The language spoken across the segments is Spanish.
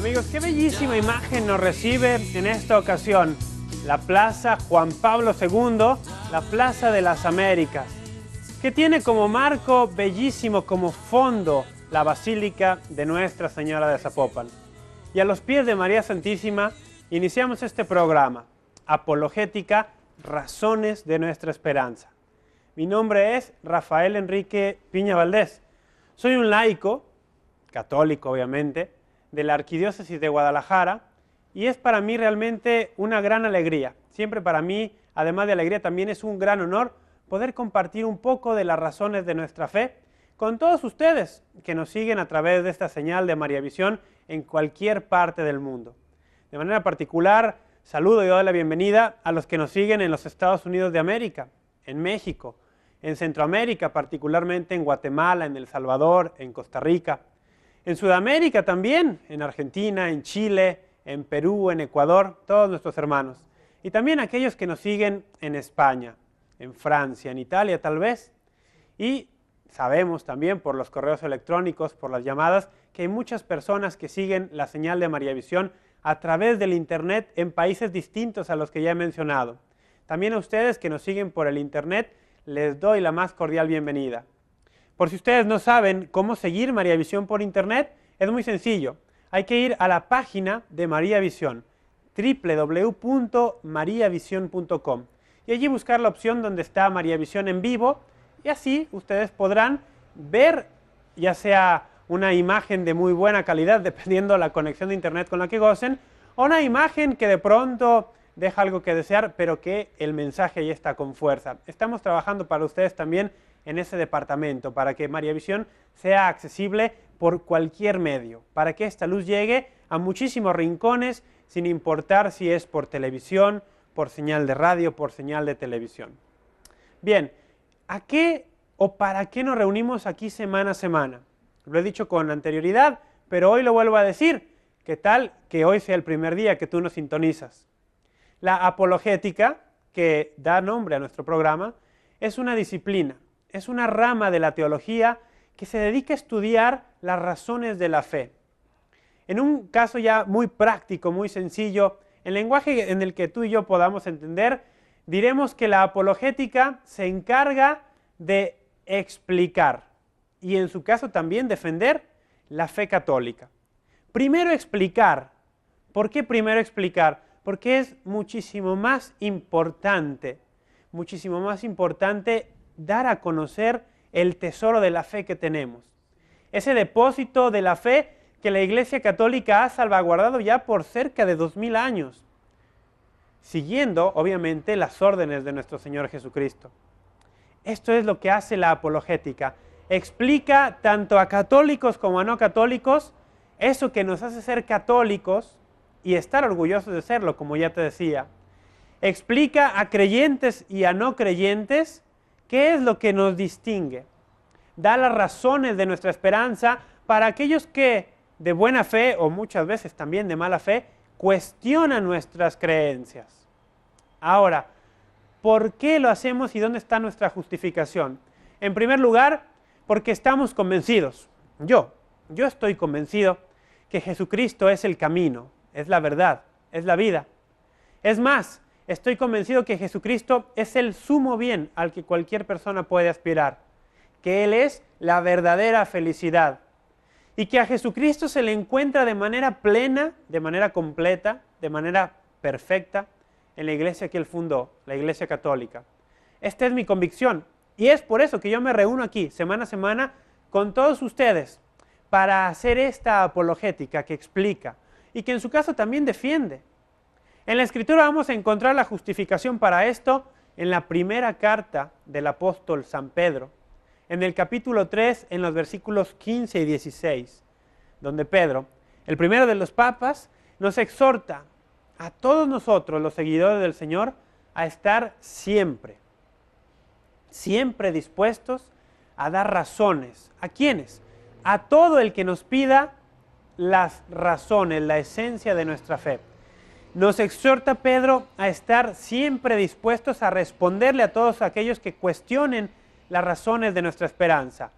Amigos, qué bellísima imagen nos recibe en esta ocasión la Plaza Juan Pablo II, la Plaza de las Américas, que tiene como marco bellísimo, como fondo, la Basílica de Nuestra Señora de Zapopan. Y a los pies de María Santísima iniciamos este programa, Apologética, Razones de Nuestra Esperanza. Mi nombre es Rafael Enrique Piña Valdés. Soy un laico, católico obviamente, de la Arquidiócesis de Guadalajara, y es para mí realmente una gran alegría. Siempre para mí, además de alegría, también es un gran honor poder compartir un poco de las razones de nuestra fe con todos ustedes que nos siguen a través de esta señal de María Visión en cualquier parte del mundo. De manera particular, saludo y doy la bienvenida a los que nos siguen en los Estados Unidos de América, en México, en Centroamérica, particularmente en Guatemala, en El Salvador, en Costa Rica, en Sudamérica también, en Argentina, en Chile, en Perú, en Ecuador, todos nuestros hermanos. Y también aquellos que nos siguen en España, en Francia, en Italia tal vez. Y sabemos también por los correos electrónicos, por las llamadas, que hay muchas personas que siguen la señal de María Visión a través del Internet en países distintos a los que ya he mencionado. También a ustedes que nos siguen por el Internet, les doy la más cordial bienvenida. Por si ustedes no saben cómo seguir María Visión por Internet, es muy sencillo. Hay que ir a la página de María Visión, www.mariavision.com, y allí buscar la opción donde está María Visión en vivo, y así ustedes podrán ver ya sea una imagen de muy buena calidad, dependiendo de la conexión de Internet con la que gocen, o una imagen que de pronto deja algo que desear, pero que el mensaje ya está con fuerza. Estamos trabajando para ustedes también en ese departamento, para que María Visión sea accesible por cualquier medio, para que esta luz llegue a muchísimos rincones, sin importar si es por televisión, por señal de radio, por señal de televisión. Bien, ¿a qué o para qué nos reunimos aquí semana a semana? Lo he dicho con anterioridad, pero hoy lo vuelvo a decir. ¿Qué tal que hoy sea el primer día que tú nos sintonizas? La apologética, que da nombre a nuestro programa, es una disciplina, es una rama de la teología que se dedica a estudiar las razones de la fe. En un caso ya muy práctico, muy sencillo, en lenguaje en el que tú y yo podamos entender, diremos que la apologética se encarga de explicar y en su caso también defender la fe católica. Primero explicar. ¿Por qué primero explicar? Porque es muchísimo más importante dar a conocer el tesoro de la fe que tenemos. Ese depósito de la fe que la Iglesia Católica ha salvaguardado ya por cerca de 2000 años, siguiendo, obviamente, las órdenes de nuestro Señor Jesucristo. Esto es lo que hace la apologética. Explica tanto a católicos como a no católicos eso que nos hace ser católicos y estar orgullosos de serlo, como ya te decía. Explica a creyentes y a no creyentes qué es lo que nos distingue. Da las razones de nuestra esperanza para aquellos que de buena fe, o muchas veces también de mala fe, cuestionan nuestras creencias. Ahora, ¿por qué lo hacemos y dónde está nuestra justificación? En primer lugar, porque estamos convencidos. Yo estoy convencido que Jesucristo es el camino, es la verdad, es la vida. Es más, estoy convencido que Jesucristo es el sumo bien al que cualquier persona puede aspirar, que Él es la verdadera felicidad y que a Jesucristo se le encuentra de manera plena, de manera completa, de manera perfecta en la iglesia que Él fundó, la Iglesia Católica. Esta es mi convicción y es por eso que yo me reúno aquí semana a semana con todos ustedes para hacer esta apologética que explica y que en su caso también defiende. En la Escritura vamos a encontrar la justificación para esto en la primera carta del apóstol San Pedro, en el capítulo 3, en los versículos 15 y 16, donde Pedro, el primero de los papas, nos exhorta a todos nosotros, los seguidores del Señor, a estar siempre dispuestos a dar razones. ¿A quiénes? A todo el que nos pida las razones, la esencia de nuestra fe. Nos exhorta Pedro a estar siempre dispuestos a responderle a todos aquellos que cuestionen las razones de nuestra esperanza.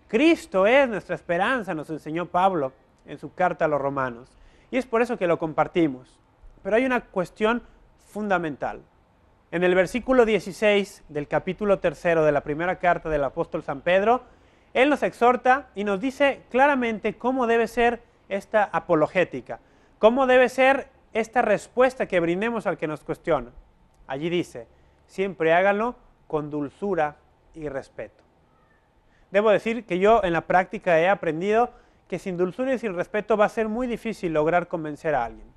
Cristo es nuestra esperanza, nos enseñó Pablo en su carta a los Romanos. y es por eso que lo compartimos. Pero hay una cuestión fundamental. En el versículo 16 del capítulo 3 de la primera carta del apóstol San Pedro, él nos exhorta y nos dice claramente cómo debe ser esta apologética, cómo debe ser esta respuesta que brindemos al que nos cuestiona. Allí dice, siempre háganlo con dulzura y respeto. Debo decir que yo en la práctica he aprendido que sin dulzura y sin respeto va a ser muy difícil lograr convencer a alguien.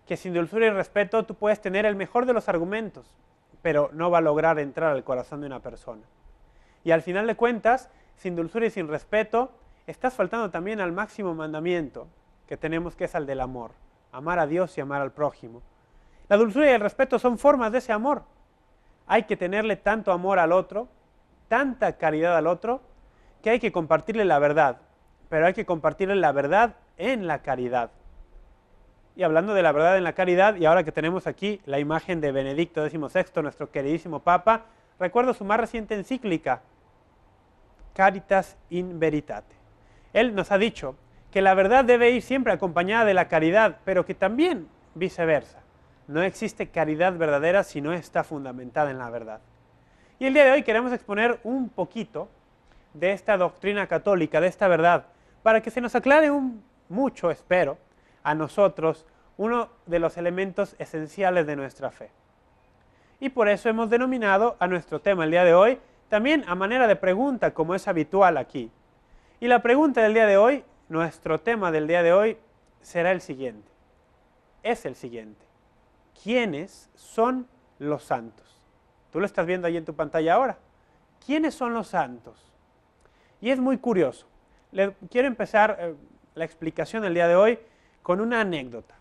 Que sin dulzura y respeto tú puedes tener el mejor de los argumentos, pero no va a lograr entrar al corazón de una persona. Y al final de cuentas, sin dulzura y sin respeto, estás faltando también al máximo mandamiento que tenemos, que es el del amor. Amar a Dios y amar al prójimo. La dulzura y el respeto son formas de ese amor. Hay que tenerle tanto amor al otro, tanta caridad al otro, que hay que compartirle la verdad. Pero hay que compartirle la verdad en la caridad. Y hablando de la verdad en la caridad, y ahora que tenemos aquí la imagen de Benedicto XVI, nuestro queridísimo Papa, recuerdo su más reciente encíclica, Caritas in Veritate. Él nos ha dicho que la verdad debe ir siempre acompañada de la caridad, pero que también viceversa. No existe caridad verdadera si no está fundamentada en la verdad. Y el día de hoy queremos exponer un poquito de esta doctrina católica, de esta verdad, para que se nos aclare mucho, espero, a nosotros uno de los elementos esenciales de nuestra fe. Y por eso hemos denominado a nuestro tema el día de hoy, también a manera de pregunta, como es habitual aquí. Y la pregunta del día de hoy, nuestro tema del día de hoy, será el siguiente. Es el siguiente. ¿Quiénes son los santos? Tú lo estás viendo ahí en tu pantalla ahora. ¿Quiénes son los santos? Y es muy curioso. Quiero empezar la explicación del día de hoy con una anécdota.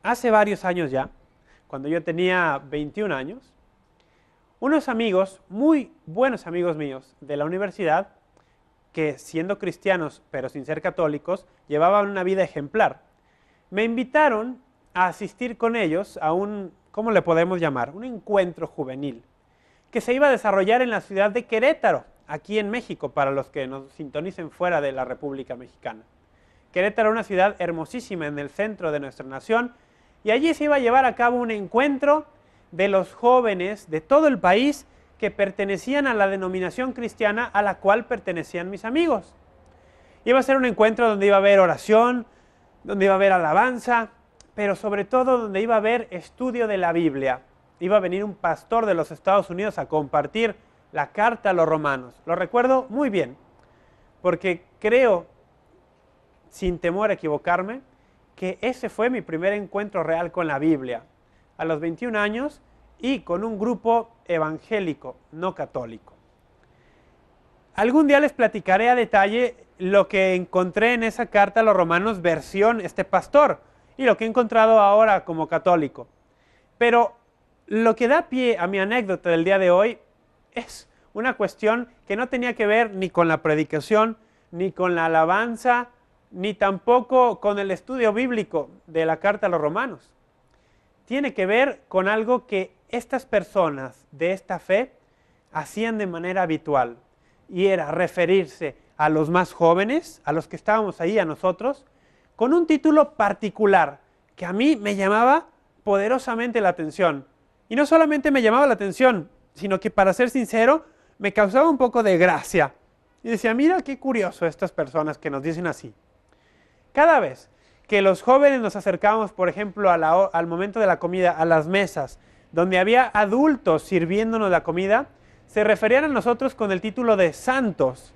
Hace varios años ya, cuando yo tenía 21 años, unos amigos, muy buenos amigos míos de la universidad, que siendo cristianos pero sin ser católicos, llevaban una vida ejemplar, me invitaron a asistir con ellos a un, ¿cómo le podemos llamar? Un encuentro juvenil, que se iba a desarrollar en la ciudad de Querétaro, aquí en México, para los que nos sintonicen fuera de la República Mexicana. Querétaro, una ciudad hermosísima en el centro de nuestra nación, y allí se iba a llevar a cabo un encuentro de los jóvenes de todo el país que pertenecían a la denominación cristiana a la cual pertenecían mis amigos. Iba a ser un encuentro donde iba a haber oración, donde iba a haber alabanza, pero sobre todo donde iba a haber estudio de la Biblia. Iba a venir un pastor de los Estados Unidos a compartir la carta a los romanos. Lo recuerdo muy bien, porque creo, sin temor a equivocarme, que ese fue mi primer encuentro real con la Biblia, a los 21 años y con un grupo evangélico, no católico. Algún día les platicaré a detalle lo que encontré en esa carta a los romanos versión este pastor y lo que he encontrado ahora como católico. Pero lo que da pie a mi anécdota del día de hoy es una cuestión que no tenía que ver ni con la predicación, ni con la alabanza, ni tampoco con el estudio bíblico de la carta a los romanos. Tiene que ver con algo que estas personas de esta fe hacían de manera habitual, y era referirse a los más jóvenes, a los que estábamos ahí, a nosotros, con un título particular que a mí me llamaba poderosamente la atención. Y no solamente me llamaba la atención, sino que, para ser sincero, me causaba un poco de gracia. Y decía, mira qué curioso estas personas que nos dicen así. Cada vez que los jóvenes nos acercábamos, por ejemplo, al momento de la comida, a las mesas, donde había adultos sirviéndonos la comida, se referían a nosotros con el título de santos.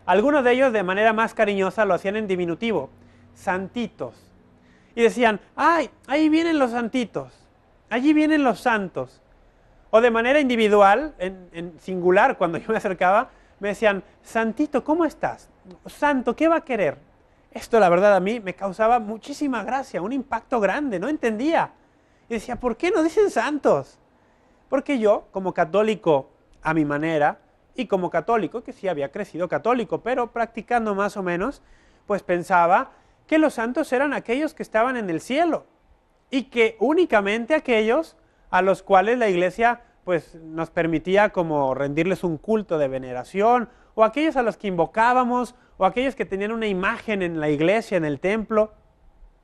Algunos de ellos, de manera más cariñosa, lo hacían en diminutivo, santitos. Y decían, ¡ay, ahí vienen los santitos! Allí vienen los santos. O de manera individual, en singular, cuando yo me acercaba, me decían, santito, ¿cómo estás? Santo, ¿qué va a querer? Esto, la verdad, a mí me causaba muchísima gracia, un impacto grande, no entendía. Y decía, ¿por qué no dicen santos? Porque yo, como católico a mi manera, y como católico, que sí había crecido católico, pero practicando más o menos, pues pensaba que los santos eran aquellos que estaban en el cielo, y que únicamente aquellos a los cuales la Iglesia pues nos permitía como rendirles un culto de veneración, o aquellos a los que invocábamos, o aquellos que tenían una imagen en la iglesia, en el templo.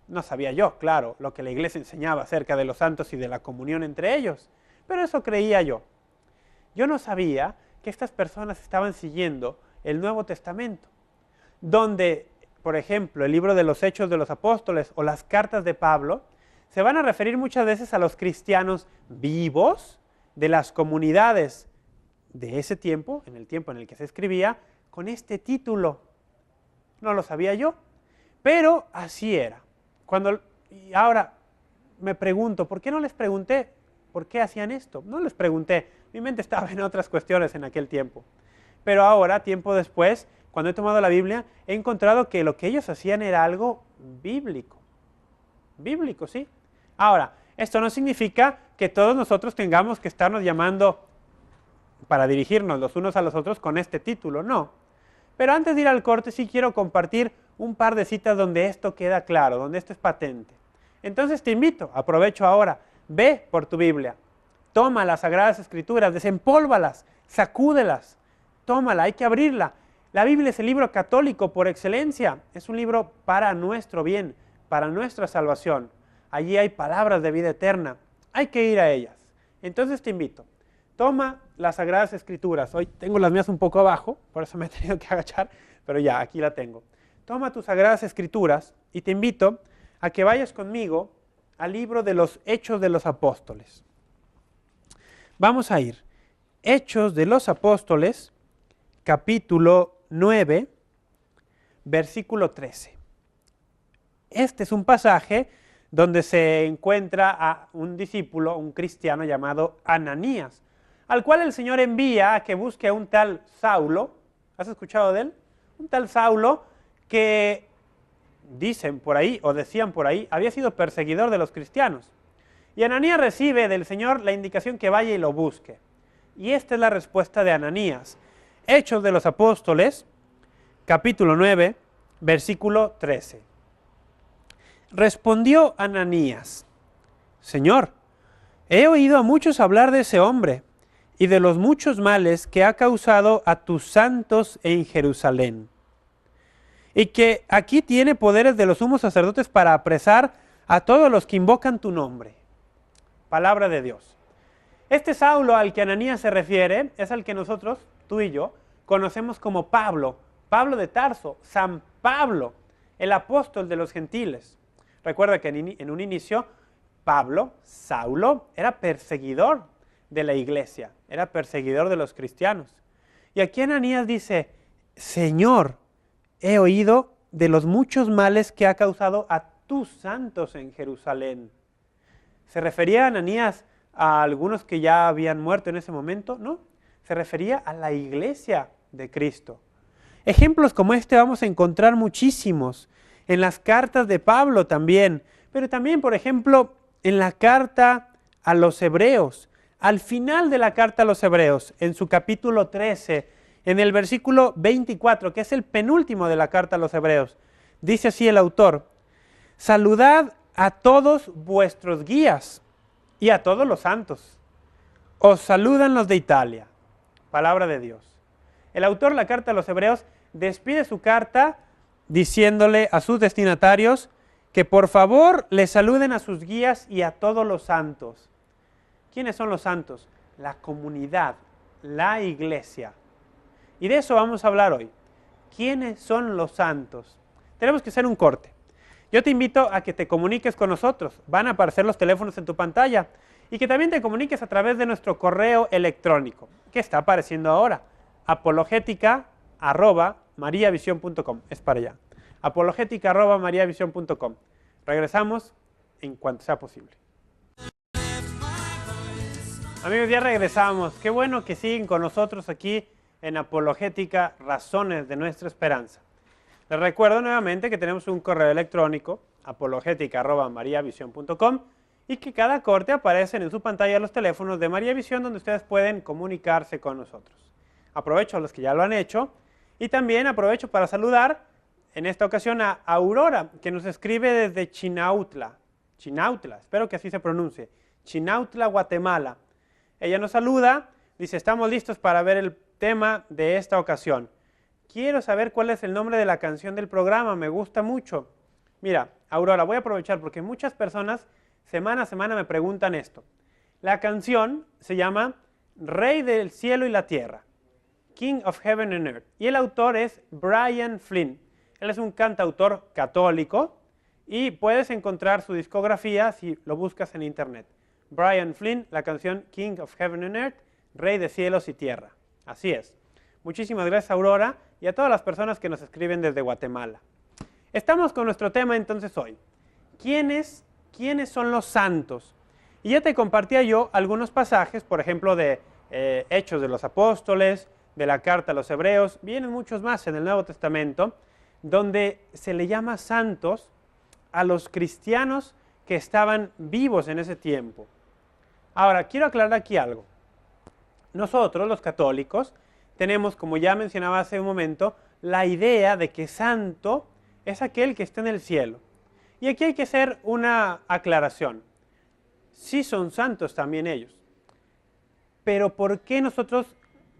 No sabía yo, claro, lo que la iglesia enseñaba acerca de los santos y de la comunión entre ellos, pero eso creía yo. Yo no sabía que estas personas estaban siguiendo el Nuevo Testamento, donde, por ejemplo, el libro de los Hechos de los Apóstoles o las cartas de Pablo se van a referir muchas veces a los cristianos vivos de las comunidades de ese tiempo, en el tiempo en el que se escribía, con este título. No lo sabía yo, pero así era. Y ahora me pregunto, ¿por qué no les pregunté por qué hacían esto? No les pregunté, mi mente estaba en otras cuestiones en aquel tiempo. Pero ahora, tiempo después, cuando he tomado la Biblia, he encontrado que lo que ellos hacían era algo bíblico. Bíblico, sí. Ahora, esto no significa que todos nosotros tengamos que estarnos llamando para dirigirnos los unos a los otros con este título, no. Pero antes de ir al corte sí quiero compartir un par de citas donde esto queda claro, donde esto es patente. Entonces te invito, aprovecho ahora, ve por tu Biblia, toma las Sagradas Escrituras, desempólvalas, sacúdelas, tómala, hay que abrirla. La Biblia es el libro católico por excelencia, es un libro para nuestro bien, para nuestra salvación. Allí hay palabras de vida eterna, hay que ir a ellas. Entonces te invito, toma las Sagradas Escrituras. Hoy tengo las mías un poco abajo, por eso me he tenido que agachar, pero ya, aquí la tengo. Toma tus Sagradas Escrituras y te invito a que vayas conmigo al libro de los Hechos de los Apóstoles. Vamos a ir. Hechos de los Apóstoles, capítulo 9, versículo 13. Este es un pasaje donde se encuentra a un discípulo, un cristiano llamado Ananías, al cual el Señor envía a que busque a un tal Saulo. ¿Has escuchado de él? Un tal Saulo que dicen por ahí, o decían por ahí, había sido perseguidor de los cristianos. Y Ananías recibe del Señor la indicación que vaya y lo busque. Y esta es la respuesta de Ananías. Hechos de los Apóstoles, capítulo 9, versículo 13. Respondió Ananías: Señor, he oído a muchos hablar de ese hombre y de los muchos males que ha causado a tus santos en Jerusalén, y que aquí tiene poderes de los sumos sacerdotes para apresar a todos los que invocan tu nombre. Palabra de Dios. Este Saulo al que Ananías se refiere es al que nosotros, tú y yo, conocemos como Pablo, Pablo de Tarso, San Pablo, el apóstol de los gentiles. Recuerda que en un inicio Pablo, Saulo, era perseguidor de la iglesia, era perseguidor de los cristianos. Y aquí Ananías dice: Señor, he oído de los muchos males que ha causado a tus santos en Jerusalén. ¿Se refería a Ananías a algunos que ya habían muerto en ese momento? No, se refería a la iglesia de Cristo. Ejemplos como este vamos a encontrar muchísimos en las cartas de Pablo también, pero también, por ejemplo, en la carta a los Hebreos. Al final de la carta a los Hebreos, en su capítulo 13, en el versículo 24, que es el penúltimo de la carta a los Hebreos, dice así el autor: saludad a todos vuestros guías y a todos los santos. Os saludan los de Italia. Palabra de Dios. El autor de la carta a los Hebreos despide su carta diciéndole a sus destinatarios que por favor le saluden a sus guías y a todos los santos. ¿Quiénes son los santos? La comunidad, la iglesia. Y de eso vamos a hablar hoy. ¿Quiénes son los santos? Tenemos que hacer un corte. Yo te invito a que te comuniques con nosotros. Van a aparecer los teléfonos en tu pantalla. Y que también te comuniques a través de nuestro correo electrónico, que está apareciendo ahora. apologética@mariavision.com. Es para allá. apologética@mariavision.com. Regresamos en cuanto sea posible. Amigos, ya regresamos. Qué bueno que siguen con nosotros aquí en Apologética, Razones de Nuestra Esperanza. Les recuerdo nuevamente que tenemos un correo electrónico, apologética@mariavision.com, y que cada corte aparecen en su pantalla los teléfonos de María Visión donde ustedes pueden comunicarse con nosotros. Aprovecho a los que ya lo han hecho y también aprovecho para saludar en esta ocasión a Aurora, que nos escribe desde Chinautla, espero que así se pronuncie, Chinautla, Guatemala. Ella nos saluda, dice: estamos listos para ver el tema de esta ocasión. Quiero saber cuál es el nombre de la canción del programa, me gusta mucho. Mira, Aurora, voy a aprovechar porque muchas personas semana a semana me preguntan esto. La canción se llama Rey del cielo y la tierra, King of Heaven and Earth, y el autor es Brian Flynn. Él es un cantautor católico y puedes encontrar su discografía si lo buscas en internet. Brian Flynn, la canción King of Heaven and Earth, Rey de cielos y tierra. Así es. Muchísimas gracias, Aurora, y a todas las personas que nos escriben desde Guatemala. Estamos con nuestro tema entonces hoy. ¿Quiénes son los santos? Y ya te compartía yo algunos pasajes, por ejemplo, de Hechos de los Apóstoles, de la Carta a los Hebreos, vienen muchos más en el Nuevo Testamento, donde se le llama santos a los cristianos que estaban vivos en ese tiempo. Ahora, quiero aclarar aquí algo. Nosotros, los católicos, tenemos, como ya mencionaba hace un momento, la idea de que santo es aquel que está en el cielo. Y aquí hay que hacer una aclaración. Sí son santos también ellos. Pero ¿por qué nosotros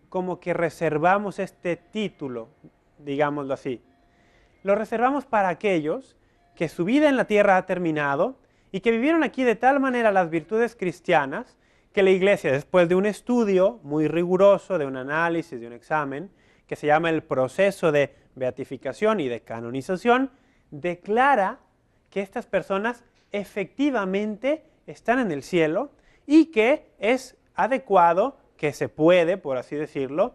como que reservamos este título, digámoslo así? Lo reservamos para aquellos que su vida en la tierra ha terminado y que vivieron aquí de tal manera las virtudes cristianas que la Iglesia, después de un estudio muy riguroso, de un análisis, de un examen, que se llama el proceso de beatificación y de canonización, declara que estas personas efectivamente están en el cielo y que es adecuado, que se puede, por así decirlo,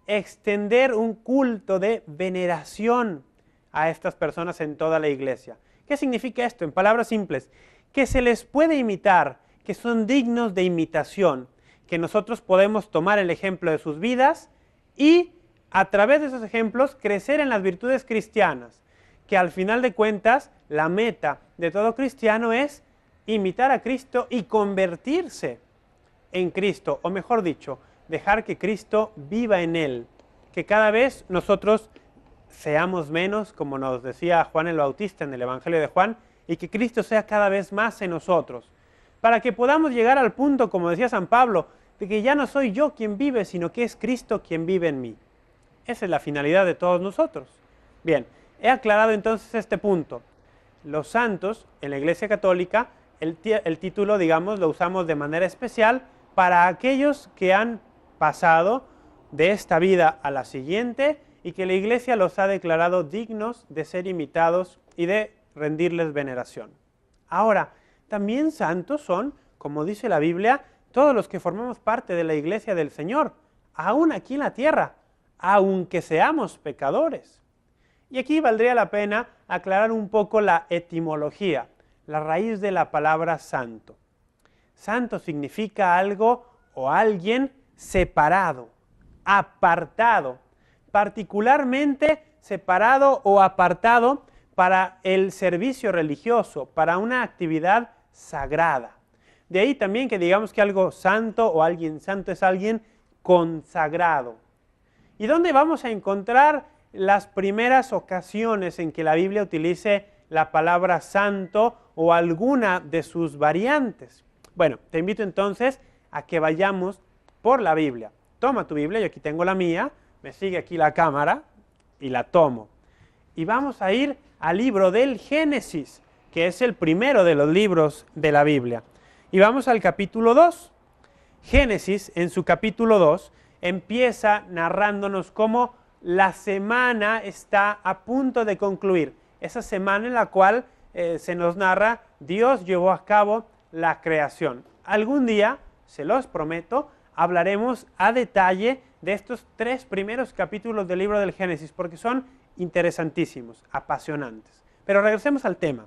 extender un culto de veneración a estas personas en toda la Iglesia. ¿Qué significa esto? En palabras simples, que se les puede imitar, que son dignos de imitación, que nosotros podemos tomar el ejemplo de sus vidas y a través de esos ejemplos crecer en las virtudes cristianas, que al final de cuentas la meta de todo cristiano es imitar a Cristo y convertirse en Cristo, o mejor dicho, dejar que Cristo viva en él, que cada vez nosotros seamos menos, como nos decía Juan el Bautista en el Evangelio de Juan, y que Cristo sea cada vez más en nosotros, para que podamos llegar al punto, como decía San Pablo, de que ya no soy yo quien vive, sino que es Cristo quien vive en mí. Esa es la finalidad de todos nosotros. Bien, he aclarado entonces este punto. Los santos, en la Iglesia Católica, el título, digamos, lo usamos de manera especial para aquellos que han pasado de esta vida a la siguiente y que la Iglesia los ha declarado dignos de ser imitados y de rendirles veneración. Ahora, también santos son, como dice la Biblia, todos los que formamos parte de la Iglesia del Señor, aún aquí en la tierra, aunque seamos pecadores. Y aquí valdría la pena aclarar un poco la etimología, la raíz de la palabra santo. Santo significa algo o alguien separado, apartado, particularmente separado o apartado para el servicio religioso, para una actividad sagrada. De ahí también que digamos que algo santo o alguien santo es alguien consagrado. ¿Y dónde vamos a encontrar las primeras ocasiones en que la Biblia utilice la palabra santo o alguna de sus variantes? Bueno, te invito entonces a que vayamos por la Biblia. Toma tu Biblia, yo aquí tengo la mía, me sigue aquí la cámara y la tomo. Y vamos a ir al libro del Génesis, que es el primero de los libros de la Biblia. Y vamos al capítulo 2. Génesis, en su capítulo 2, empieza narrándonos cómo la semana está a punto de concluir. Esa semana en la cual se nos narra, Dios llevó a cabo la creación. Algún día, se los prometo, hablaremos a detalle de estos 3 primeros capítulos del libro del Génesis, porque son interesantísimos, apasionantes. Pero regresemos al tema.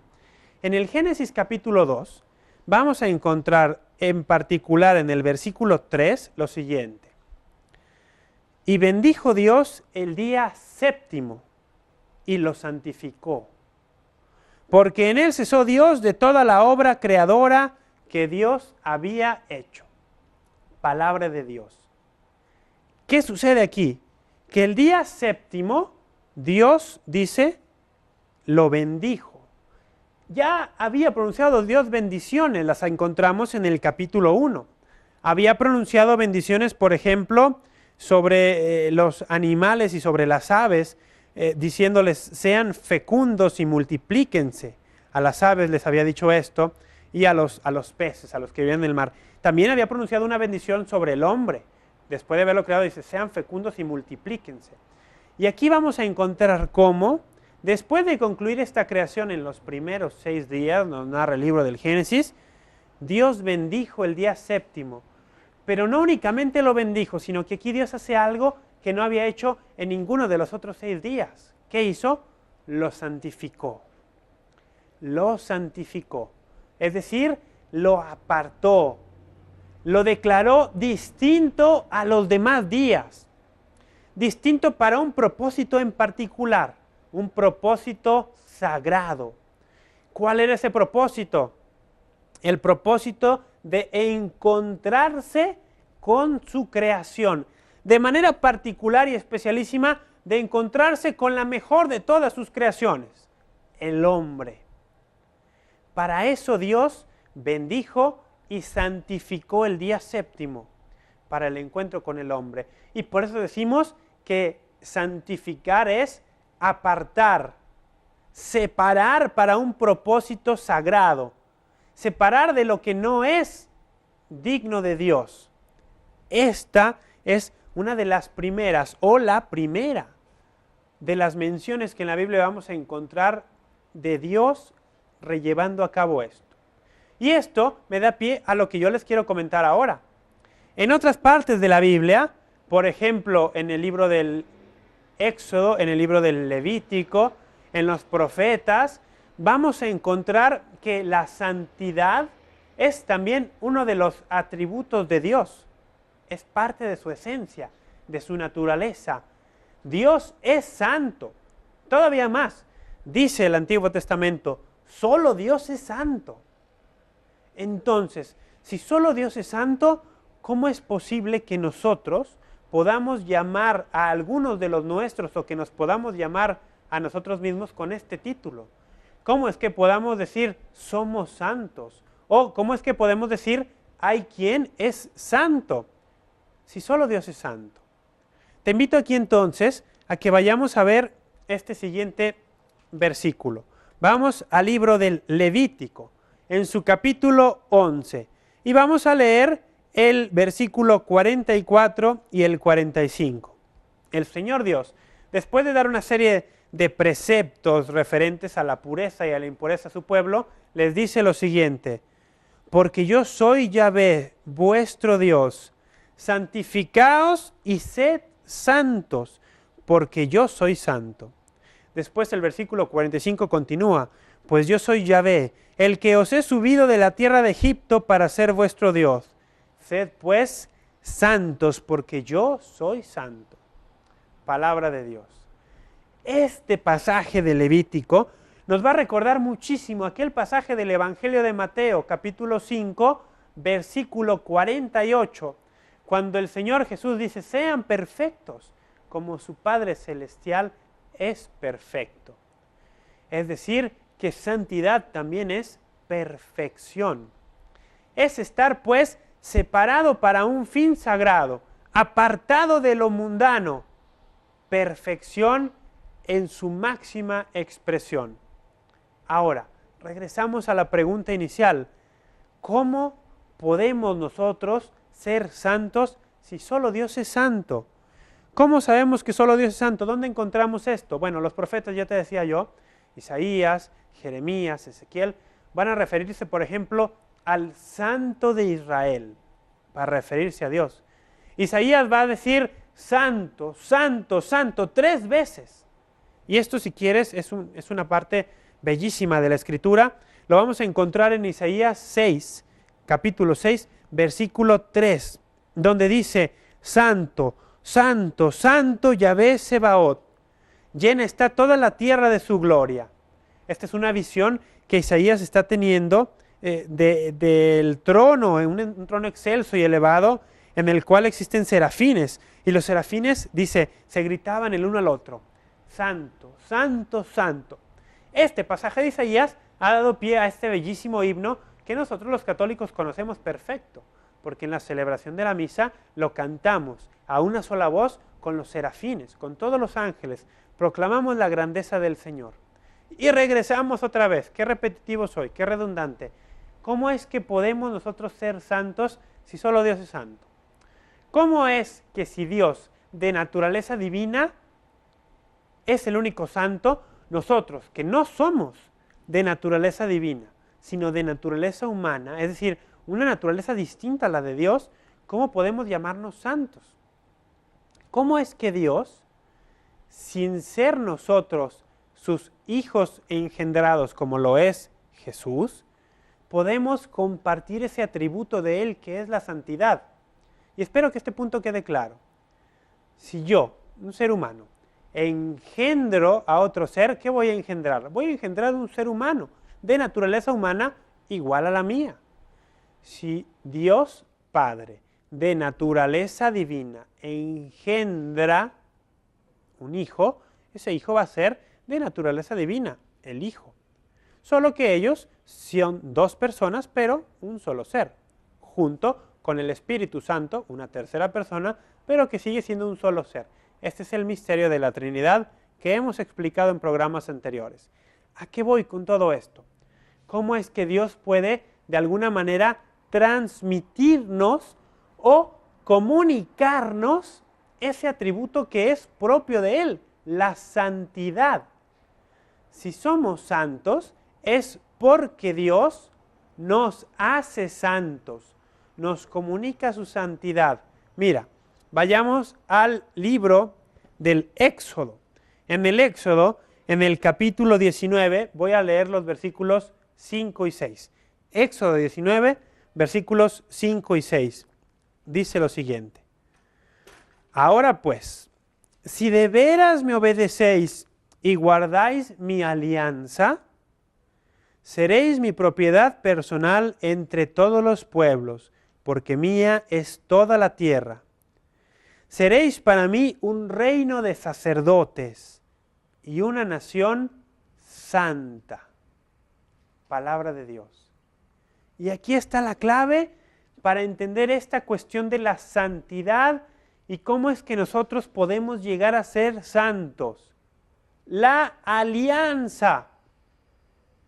En el Génesis capítulo 2, vamos a encontrar en particular en el versículo 3 lo siguiente. Y bendijo Dios el día séptimo y lo santificó, porque en él cesó Dios de toda la obra creadora que Dios había hecho. Palabra de Dios. ¿Qué sucede aquí? Que el día séptimo Dios dice, lo bendijo. Ya había pronunciado Dios bendiciones, las encontramos en el capítulo 1. Había pronunciado bendiciones, por ejemplo, sobre los animales y sobre las aves, diciéndoles, sean fecundos y multiplíquense. A las aves les había dicho esto, y a los peces, a los que viven en el mar. También había pronunciado una bendición sobre el hombre. Después de haberlo creado, dice, sean fecundos y multiplíquense. Y aquí vamos a encontrar cómo, después de concluir esta creación en los primeros 6 días, nos narra el libro del Génesis, Dios bendijo el día séptimo. Pero no únicamente lo bendijo, sino que aquí Dios hace algo que no había hecho en ninguno de los otros 6 días. ¿Qué hizo? Lo santificó. Lo santificó. Es decir, lo apartó. Lo declaró distinto a los demás días. Distinto para un propósito en particular. Un propósito sagrado. ¿Cuál era ese propósito? El propósito de encontrarse con su creación. De manera particular y especialísima, de encontrarse con la mejor de todas sus creaciones, el hombre. Para eso Dios bendijo y santificó el día séptimo para el encuentro con el hombre. Y por eso decimos que santificar es apartar, separar para un propósito sagrado, separar de lo que no es digno de Dios. Esta es una de las primeras, o la primera, de las menciones que en la Biblia vamos a encontrar de Dios llevando a cabo esto. Y esto me da pie a lo que yo les quiero comentar ahora. En otras partes de la Biblia, por ejemplo, en el libro del Éxodo, en el libro del Levítico, en los profetas, vamos a encontrar que la santidad es también uno de los atributos de Dios. Es parte de su esencia, de su naturaleza. Dios es santo. Todavía más, dice el Antiguo Testamento, solo Dios es santo. Entonces, si solo Dios es santo, ¿cómo es posible que nosotros podamos llamar a algunos de los nuestros o que nos podamos llamar a nosotros mismos con este título? ¿Cómo es que podamos decir somos santos? ¿O cómo es que podemos decir hay quien es santo? Si solo Dios es santo. Te invito aquí entonces a que vayamos a ver este siguiente versículo. Vamos al libro del Levítico, en su capítulo 11, y vamos a leer el versículo 44 y el 45. El Señor Dios, después de dar una serie de preceptos referentes a la pureza y a la impureza de su pueblo, les dice lo siguiente: porque yo soy Yahvé, vuestro Dios, santificaos y sed santos, porque yo soy santo. Después el versículo 45 continúa: pues yo soy Yahvé, el que os he subido de la tierra de Egipto para ser vuestro Dios. Sed pues santos, porque yo soy santo. Palabra de Dios. Este pasaje de Levítico nos va a recordar muchísimo aquel pasaje del Evangelio de Mateo, capítulo 5, versículo 48, cuando el Señor Jesús dice, sean perfectos, como su Padre Celestial es perfecto. Es decir, que santidad también es perfección. Es estar, pues, separado para un fin sagrado, apartado de lo mundano. Perfección en su máxima expresión. Ahora, regresamos a la pregunta inicial. ¿Cómo podemos nosotros ser santos si solo Dios es santo? ¿Cómo sabemos que solo Dios es santo? ¿Dónde encontramos esto? Bueno, los profetas, ya te decía yo, Isaías, Jeremías, Ezequiel, van a referirse, por ejemplo, al Santo de Israel, para referirse a Dios. Isaías va a decir santo, santo, santo 3 veces. Y esto, si quieres, es una parte bellísima de la Escritura. Lo vamos a encontrar en Isaías 6, capítulo 6, versículo 3, donde dice, santo, santo, santo Yahvé Sebaot, llena está toda la tierra de su gloria. Esta es una visión que Isaías está teniendo del trono, un trono excelso y elevado, en el cual existen serafines. Y los serafines, dice, se gritaban el uno al otro, santo, santo, santo. Este pasaje de Isaías ha dado pie a este bellísimo himno que nosotros los católicos conocemos perfecto, porque en la celebración de la misa lo cantamos a una sola voz con los serafines, con todos los ángeles, proclamamos la grandeza del Señor. Y regresamos otra vez. Qué repetitivo soy, qué redundante. ¿Cómo es que podemos nosotros ser santos si solo Dios es santo? ¿Cómo es que si Dios de naturaleza divina es el único santo, nosotros que no somos de naturaleza divina, sino de naturaleza humana, es decir, una naturaleza distinta a la de Dios, cómo podemos llamarnos santos? ¿Cómo es que Dios, sin ser nosotros sus hijos engendrados como lo es Jesús, podemos compartir ese atributo de Él que es la santidad? Y espero que este punto quede claro. Si yo, un ser humano, engendro a otro ser, ¿qué voy a engendrar? Voy a engendrar un ser humano de naturaleza humana igual a la mía. Si Dios Padre de naturaleza divina engendra un hijo, ese hijo va a ser de naturaleza divina, el Hijo. Solo que ellos son dos personas, pero un solo ser, junto con el Espíritu Santo, una tercera persona, pero que sigue siendo un solo ser. Este es el misterio de la Trinidad que hemos explicado en programas anteriores. ¿A qué voy con todo esto? ¿Cómo es que Dios puede, de alguna manera, transmitirnos o comunicarnos ese atributo que es propio de Él, la santidad? Si somos santos, es porque Dios nos hace santos, nos comunica su santidad. Mira, vayamos al libro del Éxodo. En el Éxodo, en el capítulo 19, voy a leer los versículos 5 y 6. Éxodo 19, versículos 5 y 6. Dice lo siguiente: ahora pues, si de veras me obedecéis y guardáis mi alianza, seréis mi propiedad personal entre todos los pueblos, porque mía es toda la tierra. Seréis para mí un reino de sacerdotes y una nación santa. Palabra de Dios. Y aquí está la clave para entender esta cuestión de la santidad y cómo es que nosotros podemos llegar a ser santos. La alianza.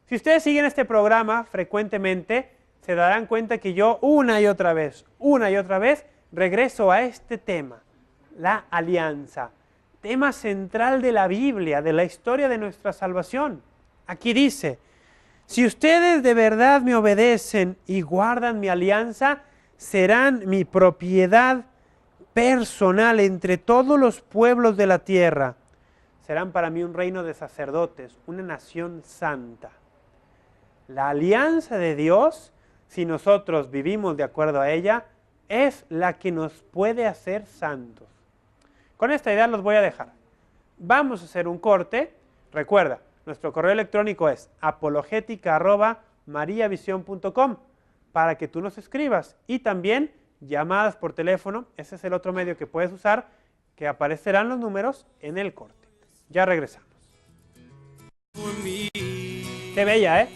Si ustedes siguen este programa frecuentemente, se darán cuenta que yo una y otra vez, regreso a este tema, la alianza. Tema central de la Biblia, de la historia de nuestra salvación. Aquí dice: si ustedes de verdad me obedecen y guardan mi alianza, serán mi propiedad personal entre todos los pueblos de la tierra. Serán para mí un reino de sacerdotes, una nación santa. La alianza de Dios, si nosotros vivimos de acuerdo a ella, es la que nos puede hacer santos. Con esta idea los voy a dejar. Vamos a hacer un corte. Recuerda, nuestro correo electrónico es apologética@mariavision.com para que tú nos escribas, y también llamadas por teléfono. Ese es el otro medio que puedes usar, que aparecerán los números en el corte. Ya regresamos. Qué bella, ¿eh?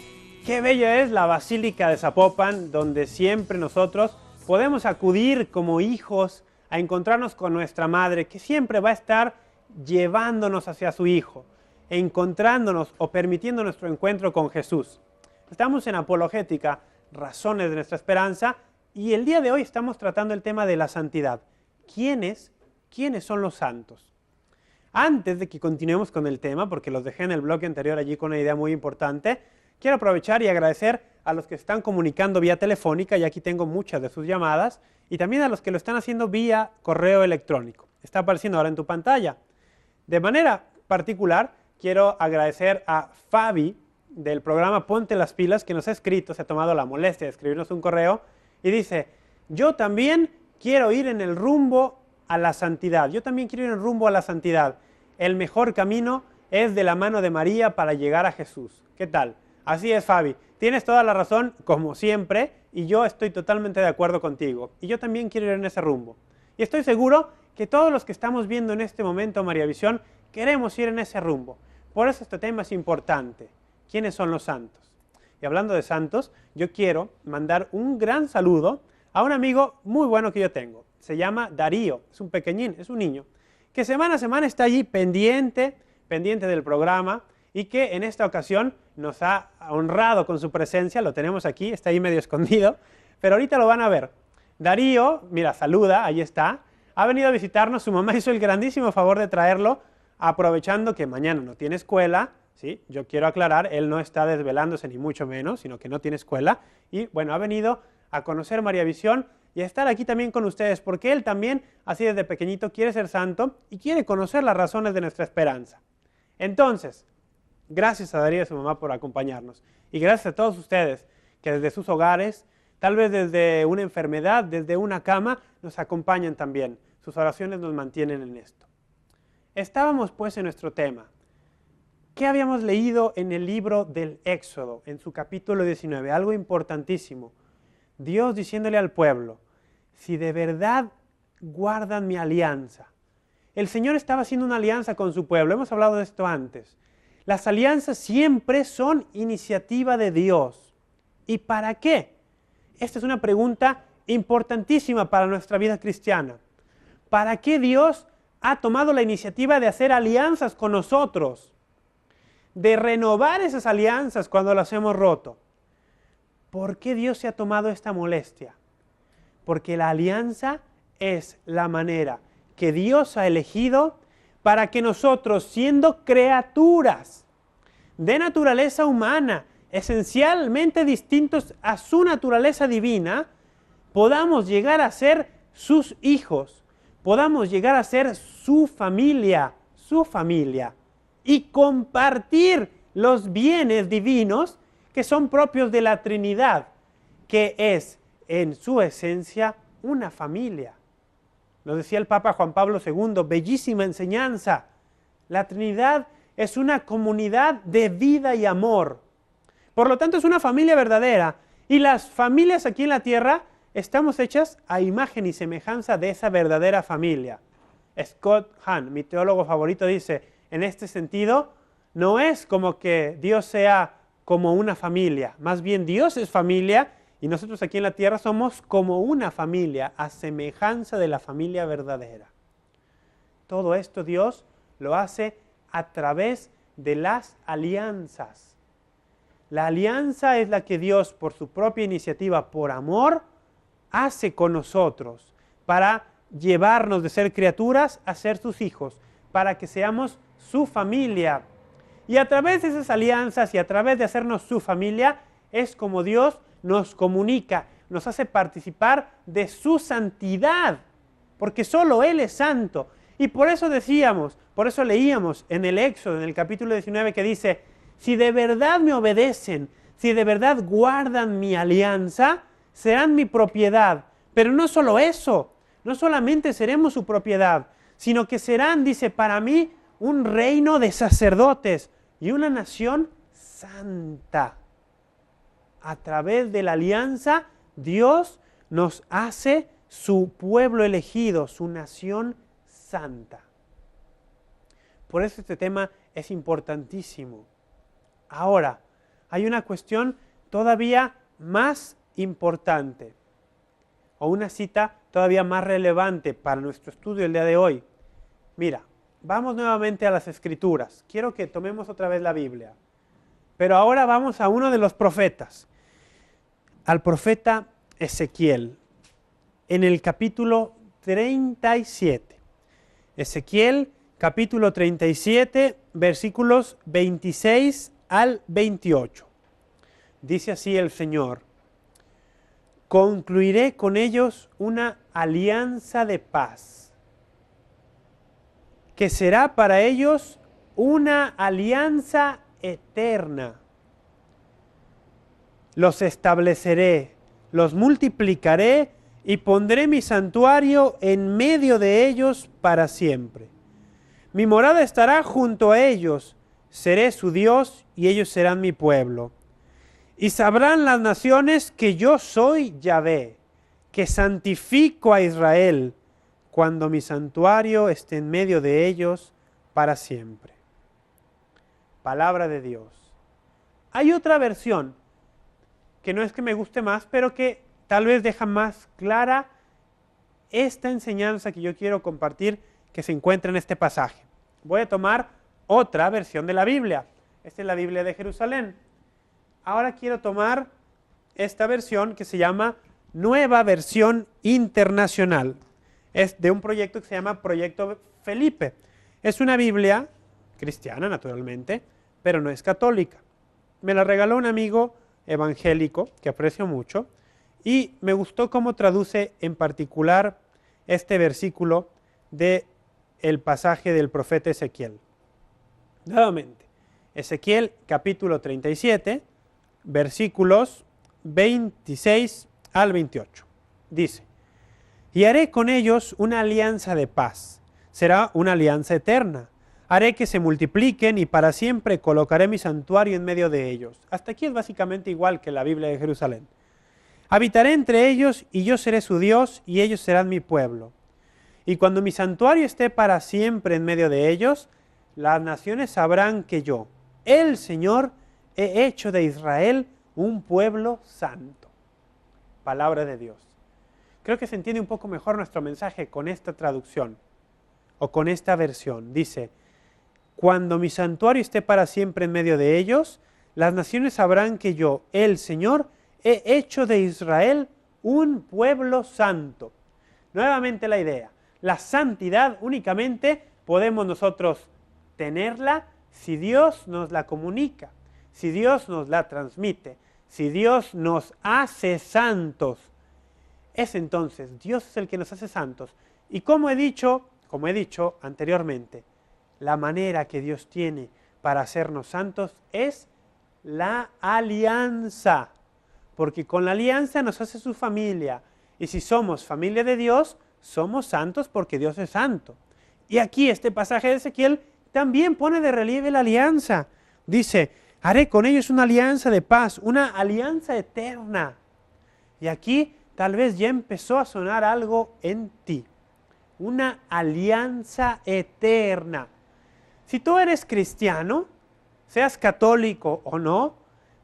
Qué bella es la Basílica de Zapopan, donde siempre nosotros podemos acudir como hijos a encontrarnos con nuestra madre, que siempre va a estar llevándonos hacia su Hijo, encontrándonos o permitiendo nuestro encuentro con Jesús. Estamos en Apologética, Razones de nuestra Esperanza, y el día de hoy estamos tratando el tema de la santidad. ¿Quiénes son los santos? Antes de que continuemos con el tema, porque los dejé en el bloque anterior allí con una idea muy importante, quiero aprovechar y agradecer a los que se están comunicando vía telefónica, y aquí tengo muchas de sus llamadas, y también a los que lo están haciendo vía correo electrónico. Está apareciendo ahora en tu pantalla. De manera particular, quiero agradecer a Fabi del programa Ponte las Pilas, que nos ha escrito, se ha tomado la molestia de escribirnos un correo, y dice: yo también quiero ir en el rumbo a la santidad. Yo también quiero ir en rumbo a la santidad. El mejor camino es de la mano de María para llegar a Jesús. ¿Qué tal? Así es, Fabi. Tienes toda la razón, como siempre, y yo estoy totalmente de acuerdo contigo. Y yo también quiero ir en ese rumbo. Y estoy seguro que todos los que estamos viendo en este momento María Visión queremos ir en ese rumbo. Por eso este tema es importante. ¿Quiénes son los santos? Y hablando de santos, yo quiero mandar un gran saludo a un amigo muy bueno que yo tengo. Se llama Darío, es un pequeñín, es un niño. que semana a semana está allí pendiente del programa y que en esta ocasión nos ha honrado con su presencia. Lo tenemos aquí, está ahí medio escondido, pero ahorita lo van a ver. Darío, mira, saluda, ahí está. Ha venido a visitarnos, su mamá hizo el grandísimo favor de traerlo, aprovechando que mañana no tiene escuela, ¿sí? Yo quiero aclarar, él no está desvelándose ni mucho menos, sino que no tiene escuela. Y bueno, ha venido a conocer María Visión y a estar aquí también con ustedes, porque él también, así desde pequeñito, quiere ser santo y quiere conocer las razones de nuestra esperanza. Entonces, gracias a Darío y a su mamá por acompañarnos. Y gracias a todos ustedes que desde sus hogares, tal vez desde una enfermedad, desde una cama, nos acompañan también. Sus oraciones nos mantienen en esto. Estábamos pues en nuestro tema. ¿Qué habíamos leído en el libro del Éxodo, en su capítulo 19? Algo importantísimo. Dios diciéndole al pueblo, si de verdad guardan mi alianza. El Señor estaba haciendo una alianza con su pueblo, hemos hablado de esto antes. Las alianzas siempre son iniciativa de Dios. ¿Y para qué? Esta es una pregunta importantísima para nuestra vida cristiana. ¿Para qué Dios ha tomado la iniciativa de hacer alianzas con nosotros? De renovar esas alianzas cuando las hemos roto. ¿Por qué Dios se ha tomado esta molestia? Porque la alianza es la manera que Dios ha elegido para que nosotros, siendo criaturas de naturaleza humana, esencialmente distintos a su naturaleza divina, podamos llegar a ser sus hijos, podamos llegar a ser su familia, y compartir los bienes divinos que son propios de la Trinidad, que es en su esencia una familia. Lo decía el Papa Juan Pablo II, bellísima enseñanza. La Trinidad es una comunidad de vida y amor. Por lo tanto, es una familia verdadera. Y las familias aquí en la tierra estamos hechas a imagen y semejanza de esa verdadera familia. Scott Hahn, mi teólogo favorito, dice, en este sentido, no es como que Dios sea como una familia. Más bien, Dios es familia y nosotros aquí en la tierra somos como una familia, a semejanza de la familia verdadera. Todo esto Dios lo hace a través de las alianzas. La alianza es la que Dios, por su propia iniciativa, por amor, hace con nosotros para llevarnos de ser criaturas a ser sus hijos, para que seamos su familia. Y a través de esas alianzas y a través de hacernos su familia, es como Dios nos comunica, nos hace participar de su santidad, porque solo Él es santo. Y por eso decíamos, por eso leíamos en el Éxodo, en el capítulo 19, que dice, si de verdad me obedecen, si de verdad guardan mi alianza, serán mi propiedad. Pero no solo eso, no solamente seremos su propiedad, sino que serán, dice, para mí, un reino de sacerdotes y una nación santa. A través de la alianza, Dios nos hace su pueblo elegido, su nación santa. Por eso este tema es importantísimo. Ahora, hay una cuestión todavía más importante, o una cita todavía más relevante para nuestro estudio el día de hoy. Mira, vamos nuevamente a las Escrituras. Quiero que tomemos otra vez la Biblia. Pero ahora vamos a uno de los profetas, al profeta Ezequiel, en el capítulo 37. Ezequiel, capítulo 37, versículos 26 al 28. Dice así el Señor: concluiré con ellos una alianza de paz, que será para ellos una alianza eterna. Los estableceré, los multiplicaré y pondré mi santuario en medio de ellos para siempre. Mi morada estará junto a ellos, seré su Dios y ellos serán mi pueblo. Y sabrán las naciones que yo soy Yahvé, que santifico a Israel, cuando mi santuario esté en medio de ellos para siempre. Palabra de Dios. Hay otra versión, que no es que me guste más, pero que tal vez deja más clara esta enseñanza que yo quiero compartir, que se encuentra en este pasaje. Voy a tomar otra versión de la Biblia. Esta es la Biblia de Jerusalén. Ahora quiero tomar esta versión que se llama Nueva Versión Internacional. Es de un proyecto que se llama Proyecto Felipe. Es una Biblia cristiana, naturalmente, pero no es católica. Me la regaló un amigo evangélico que aprecio mucho y me gustó cómo traduce en particular este versículo del pasaje del profeta Ezequiel. Nuevamente, Ezequiel capítulo 37, versículos 26 al 28. Dice: y haré con ellos una alianza de paz, será una alianza eterna. Haré que se multipliquen y para siempre colocaré mi santuario en medio de ellos. Hasta aquí es básicamente igual que la Biblia de Jerusalén. Habitaré entre ellos y yo seré su Dios y ellos serán mi pueblo. Y cuando mi santuario esté para siempre en medio de ellos, las naciones sabrán que yo, el Señor, he hecho de Israel un pueblo santo. Palabra de Dios. Creo que se entiende un poco mejor nuestro mensaje con esta traducción o con esta versión. Dice: cuando mi santuario esté para siempre en medio de ellos, las naciones sabrán que yo, el Señor, he hecho de Israel un pueblo santo. Nuevamente la idea, la santidad únicamente podemos nosotros tenerla si Dios nos la comunica, si Dios nos la transmite, si Dios nos hace santos. Es entonces, Dios es el que nos hace santos. Y como he dicho anteriormente, la manera que Dios tiene para hacernos santos es la alianza. Porque con la alianza nos hace su familia. Y si somos familia de Dios, somos santos porque Dios es santo. Y aquí este pasaje de Ezequiel también pone de relieve la alianza. Dice: haré con ellos una alianza de paz, una alianza eterna. Y aquí tal vez ya empezó a sonar algo en ti. Una alianza eterna. Si tú eres cristiano, seas católico o no,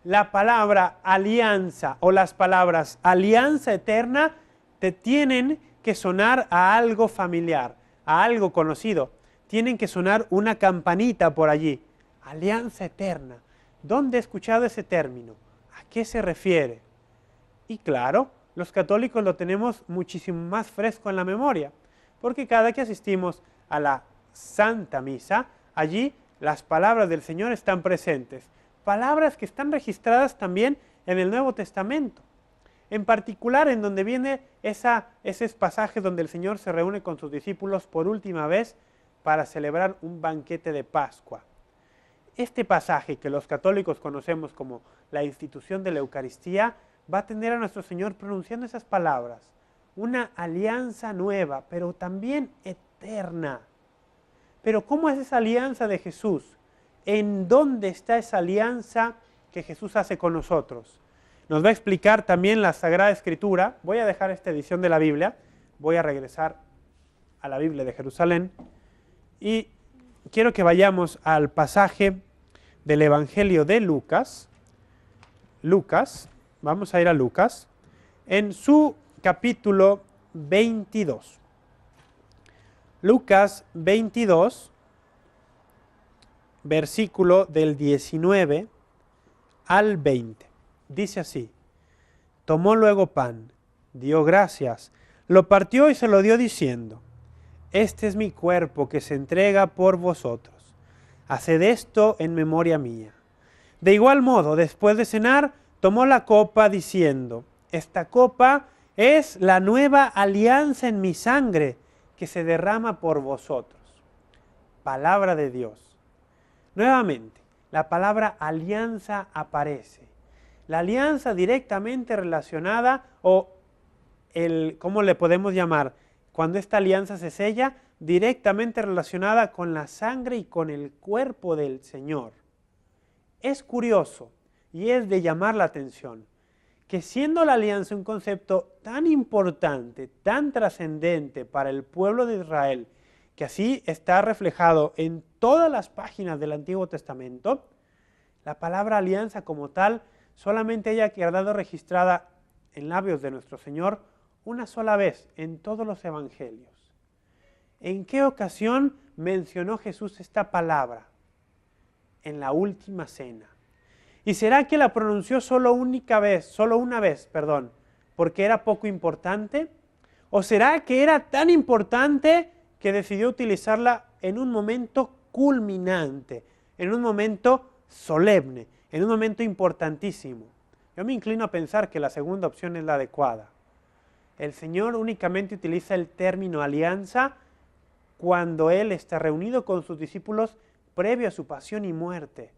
la palabra alianza o las palabras alianza eterna te tienen que sonar a algo familiar, a algo conocido. Tienen que sonar una campanita por allí. Alianza eterna. ¿Dónde he escuchado ese término? ¿A qué se refiere? Y claro, los católicos lo tenemos muchísimo más fresco en la memoria, porque cada que asistimos a la Santa Misa, allí las palabras del Señor están presentes. Palabras que están registradas también en el Nuevo Testamento. En particular en donde viene esos pasajes donde el Señor se reúne con sus discípulos por última vez para celebrar un banquete de Pascua. Este pasaje que los católicos conocemos como la institución de la Eucaristía va a tener a nuestro Señor pronunciando esas palabras. Una alianza nueva, pero también eterna. Pero ¿cómo es esa alianza de Jesús? ¿En dónde está esa alianza que Jesús hace con nosotros? Nos va a explicar también la Sagrada Escritura. Voy a dejar esta edición de la Biblia, voy a regresar a la Biblia de Jerusalén y quiero que vayamos al pasaje del Evangelio de Lucas. Vamos a ir a Lucas, en su capítulo 22. Lucas 22, versículo del 19 al 20. Dice así: tomó luego pan, dio gracias, lo partió y se lo dio diciendo: este es mi cuerpo que se entrega por vosotros. Haced esto en memoria mía. De igual modo, después de cenar, tomó la copa diciendo: esta copa es la nueva alianza en mi sangre que se derrama por vosotros. Palabra de Dios. Nuevamente, la palabra alianza aparece. La alianza directamente relacionada o ¿cómo le podemos llamar? Cuando esta alianza se sella, directamente relacionada con la sangre y con el cuerpo del Señor. Es curioso y es de llamar la atención que siendo la alianza un concepto tan importante, tan trascendente para el pueblo de Israel, que así está reflejado en todas las páginas del Antiguo Testamento, la palabra alianza como tal solamente haya quedado registrada en labios de nuestro Señor una sola vez en todos los evangelios. ¿En qué ocasión mencionó Jesús esta palabra? En la última cena. ¿Y será que la pronunció solo una vez, porque era poco importante? ¿O será que era tan importante que decidió utilizarla en un momento culminante, en un momento solemne, en un momento importantísimo? Yo me inclino a pensar que la segunda opción es la adecuada. El Señor únicamente utiliza el término alianza cuando Él está reunido con sus discípulos previo a su pasión y muerte,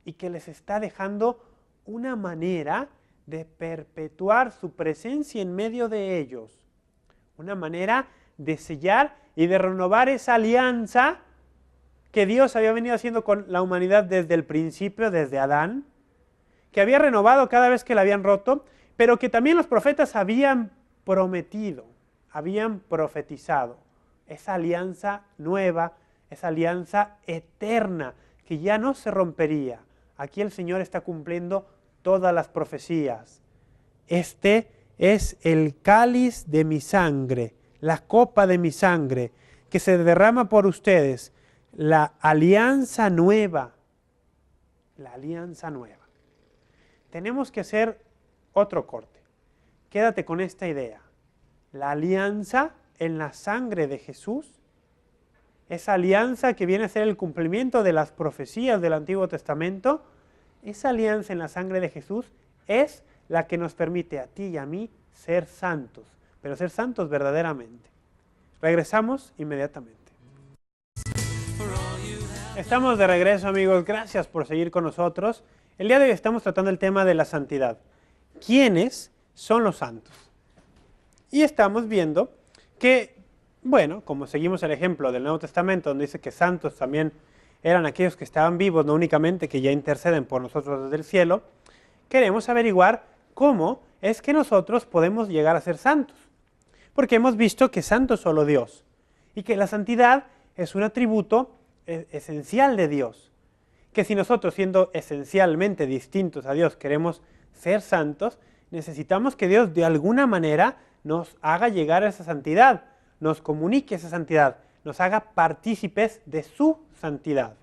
y que les está dejando una manera de perpetuar su presencia en medio de ellos, una manera de sellar y de renovar esa alianza que Dios había venido haciendo con la humanidad desde el principio, desde Adán, que había renovado cada vez que la habían roto, pero que también los profetas habían prometido, habían profetizado. Esa alianza nueva, esa alianza eterna, que ya no se rompería. Aquí el Señor está cumpliendo todas las profecías. Este es el cáliz de mi sangre, la copa de mi sangre, que se derrama por ustedes, la alianza nueva. La alianza nueva. Tenemos que hacer otro corte. Quédate con esta idea. La alianza en la sangre de Jesús, esa alianza que viene a ser el cumplimiento de las profecías del Antiguo Testamento, esa alianza en la sangre de Jesús es la que nos permite a ti y a mí ser santos, pero ser santos verdaderamente. Regresamos inmediatamente. Estamos de regreso, amigos. Gracias por seguir con nosotros. El día de hoy estamos tratando el tema de la santidad. ¿Quiénes son los santos? Y estamos viendo que, bueno, como seguimos el ejemplo del Nuevo Testamento, donde dice que santos también eran aquellos que estaban vivos, no únicamente que ya interceden por nosotros desde el cielo, queremos averiguar cómo es que nosotros podemos llegar a ser santos. Porque hemos visto que santo es solo Dios y que la santidad es un atributo esencial de Dios. Que si nosotros, siendo esencialmente distintos a Dios, queremos ser santos, necesitamos que Dios de alguna manera nos haga llegar a esa santidad, nos comunique esa santidad, nos haga partícipes de su santidad.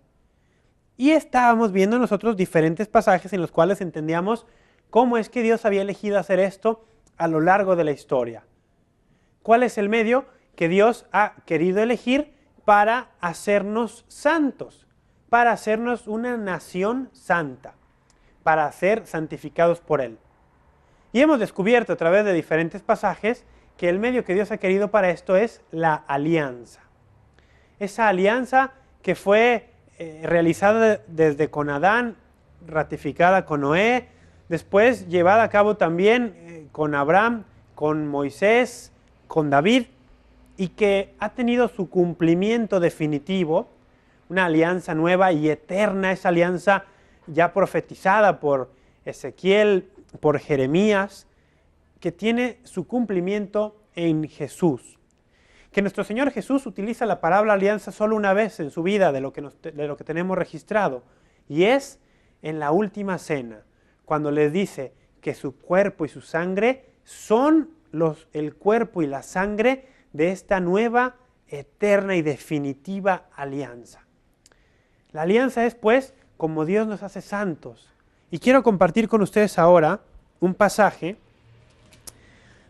Y estábamos viendo nosotros diferentes pasajes en los cuales entendíamos cómo es que Dios había elegido hacer esto a lo largo de la historia. ¿Cuál es el medio que Dios ha querido elegir para hacernos santos, para hacernos una nación santa, para ser santificados por Él? Y hemos descubierto a través de diferentes pasajes que el medio que Dios ha querido para esto es la alianza. Esa alianza que fue realizada desde con Adán, ratificada con Noé, después llevada a cabo también con Abraham, con Moisés, con David, y que ha tenido su cumplimiento definitivo, una alianza nueva y eterna, esa alianza ya profetizada por Ezequiel, por Jeremías, que tiene su cumplimiento en Jesús. Que nuestro Señor Jesús utiliza la palabra alianza solo una vez en su vida de lo que tenemos registrado, y es en la última cena, cuando les dice que su cuerpo y su sangre son el cuerpo y la sangre de esta nueva, eterna y definitiva alianza. La alianza es, pues, como Dios nos hace santos. Y quiero compartir con ustedes ahora un pasaje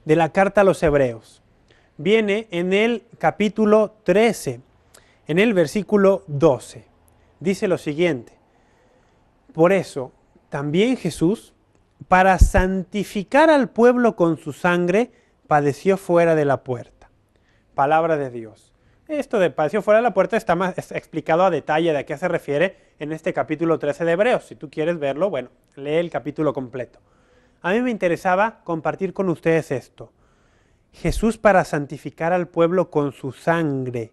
de la carta a los Hebreos. Viene en el capítulo 13, en el versículo 12. Dice lo siguiente: por eso, también Jesús, para santificar al pueblo con su sangre, padeció fuera de la puerta. Palabra de Dios. Esto de padeció fuera de la puerta está más explicado a detalle de a qué se refiere en este capítulo 13 de Hebreos. Si tú quieres verlo, bueno, lee el capítulo completo. A mí me interesaba compartir con ustedes esto. Jesús para santificar al pueblo con su sangre.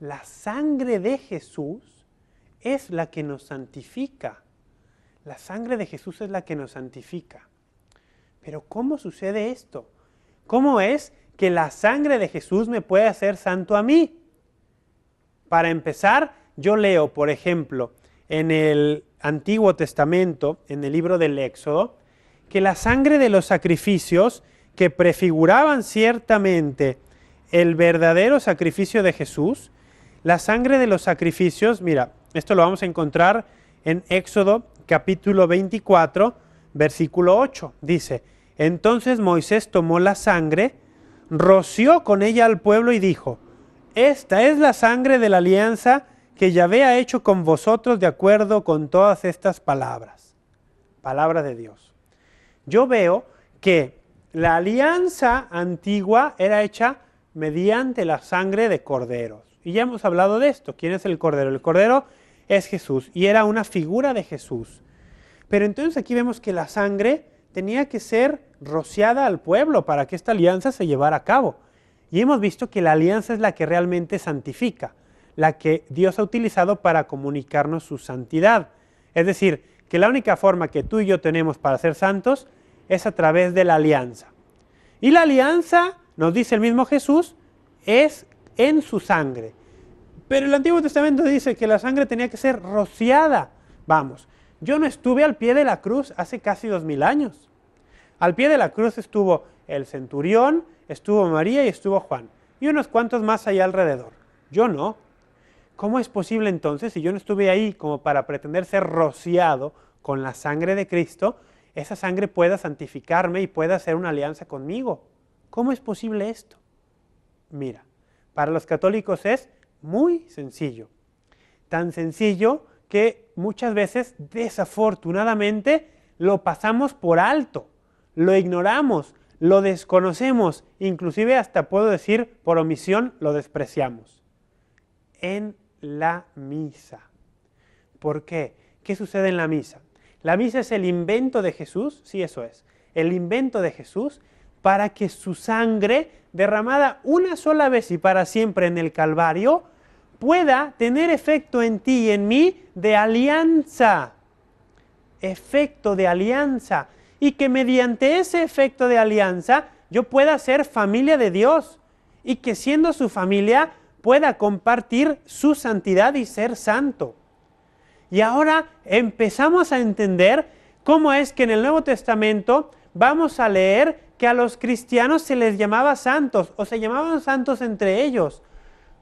La sangre de Jesús es la que nos santifica. La sangre de Jesús es la que nos santifica. Pero ¿cómo sucede esto? ¿Cómo es que la sangre de Jesús me puede hacer santo a mí? Para empezar, yo leo, por ejemplo, en el Antiguo Testamento, en el libro del Éxodo, que la sangre de los sacrificios que prefiguraban ciertamente el verdadero sacrificio de Jesús, la sangre de los sacrificios, mira, esto lo vamos a encontrar en Éxodo capítulo 24, versículo 8. Dice, entonces Moisés tomó la sangre, roció con ella al pueblo y dijo, esta es la sangre de la alianza que Yahvé ha hecho con vosotros de acuerdo con todas estas palabras. Palabra de Dios. Yo veo que la alianza antigua era hecha mediante la sangre de corderos. Y ya hemos hablado de esto. ¿Quién es el cordero? El cordero es Jesús y era una figura de Jesús. Pero entonces aquí vemos que la sangre tenía que ser rociada al pueblo para que esta alianza se llevara a cabo. Y hemos visto que la alianza es la que realmente santifica, la que Dios ha utilizado para comunicarnos su santidad. Es decir, que la única forma que tú y yo tenemos para ser santos es a través de la alianza. Y la alianza, nos dice el mismo Jesús, es en su sangre. Pero el Antiguo Testamento dice que la sangre tenía que ser rociada. Vamos, yo no estuve al pie de la cruz hace casi 2000 años. Al pie de la cruz estuvo el centurión, estuvo María y estuvo Juan. Y unos cuantos más allá alrededor. Yo no. ¿Cómo es posible entonces, si yo no estuve ahí como para pretender ser rociado con la sangre de Cristo, esa sangre pueda santificarme y pueda hacer una alianza conmigo? ¿Cómo es posible esto? Mira, para los católicos es muy sencillo. Tan sencillo que muchas veces, desafortunadamente, lo pasamos por alto, lo ignoramos, lo desconocemos, inclusive hasta puedo decir por omisión lo despreciamos. En la misa. ¿Por qué? ¿Qué sucede en la misa? La misa es el invento de Jesús, sí, eso es, el invento de Jesús para que su sangre, derramada una sola vez y para siempre en el Calvario, pueda tener efecto en ti y en mí de alianza. Efecto de alianza. Y que mediante ese efecto de alianza yo pueda ser familia de Dios. Y que siendo su familia pueda compartir su santidad y ser santo. Y ahora empezamos a entender cómo es que en el Nuevo Testamento vamos a leer que a los cristianos se les llamaba santos o se llamaban santos entre ellos.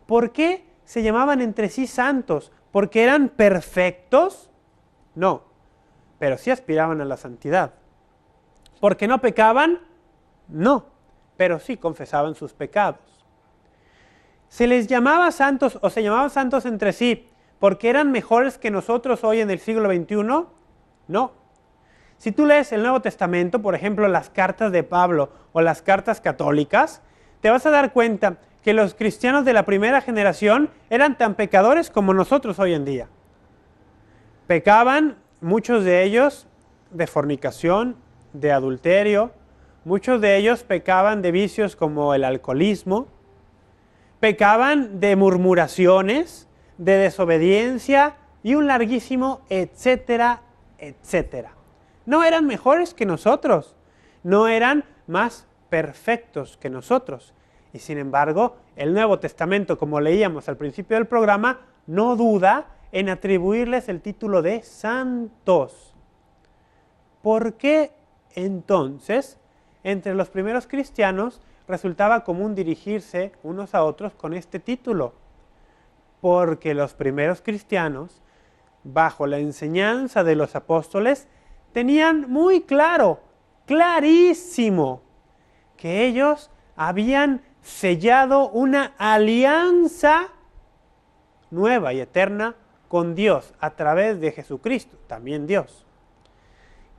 ¿Por qué se llamaban entre sí santos? ¿Porque eran perfectos? No, pero sí aspiraban a la santidad. ¿Porque no pecaban? No, pero sí confesaban sus pecados. ¿Se les llamaba santos o se llamaban santos entre sí porque eran mejores que nosotros hoy en el siglo XXI? No. Si tú lees el Nuevo Testamento, por ejemplo, las cartas de Pablo o las cartas católicas, te vas a dar cuenta que los cristianos de la primera generación eran tan pecadores como nosotros hoy en día. Pecaban, muchos de ellos, de fornicación, de adulterio, muchos de ellos pecaban de vicios como el alcoholismo, pecaban de murmuraciones, de desobediencia y un larguísimo etcétera, etcétera. No eran mejores que nosotros, no eran más perfectos que nosotros. Y sin embargo, el Nuevo Testamento, como leíamos al principio del programa, no duda en atribuirles el título de santos. ¿Por qué entonces entre los primeros cristianos resultaba común dirigirse unos a otros con este título? Porque los primeros cristianos, bajo la enseñanza de los apóstoles, tenían muy claro, clarísimo, que ellos habían sellado una alianza nueva y eterna con Dios a través de Jesucristo, también Dios.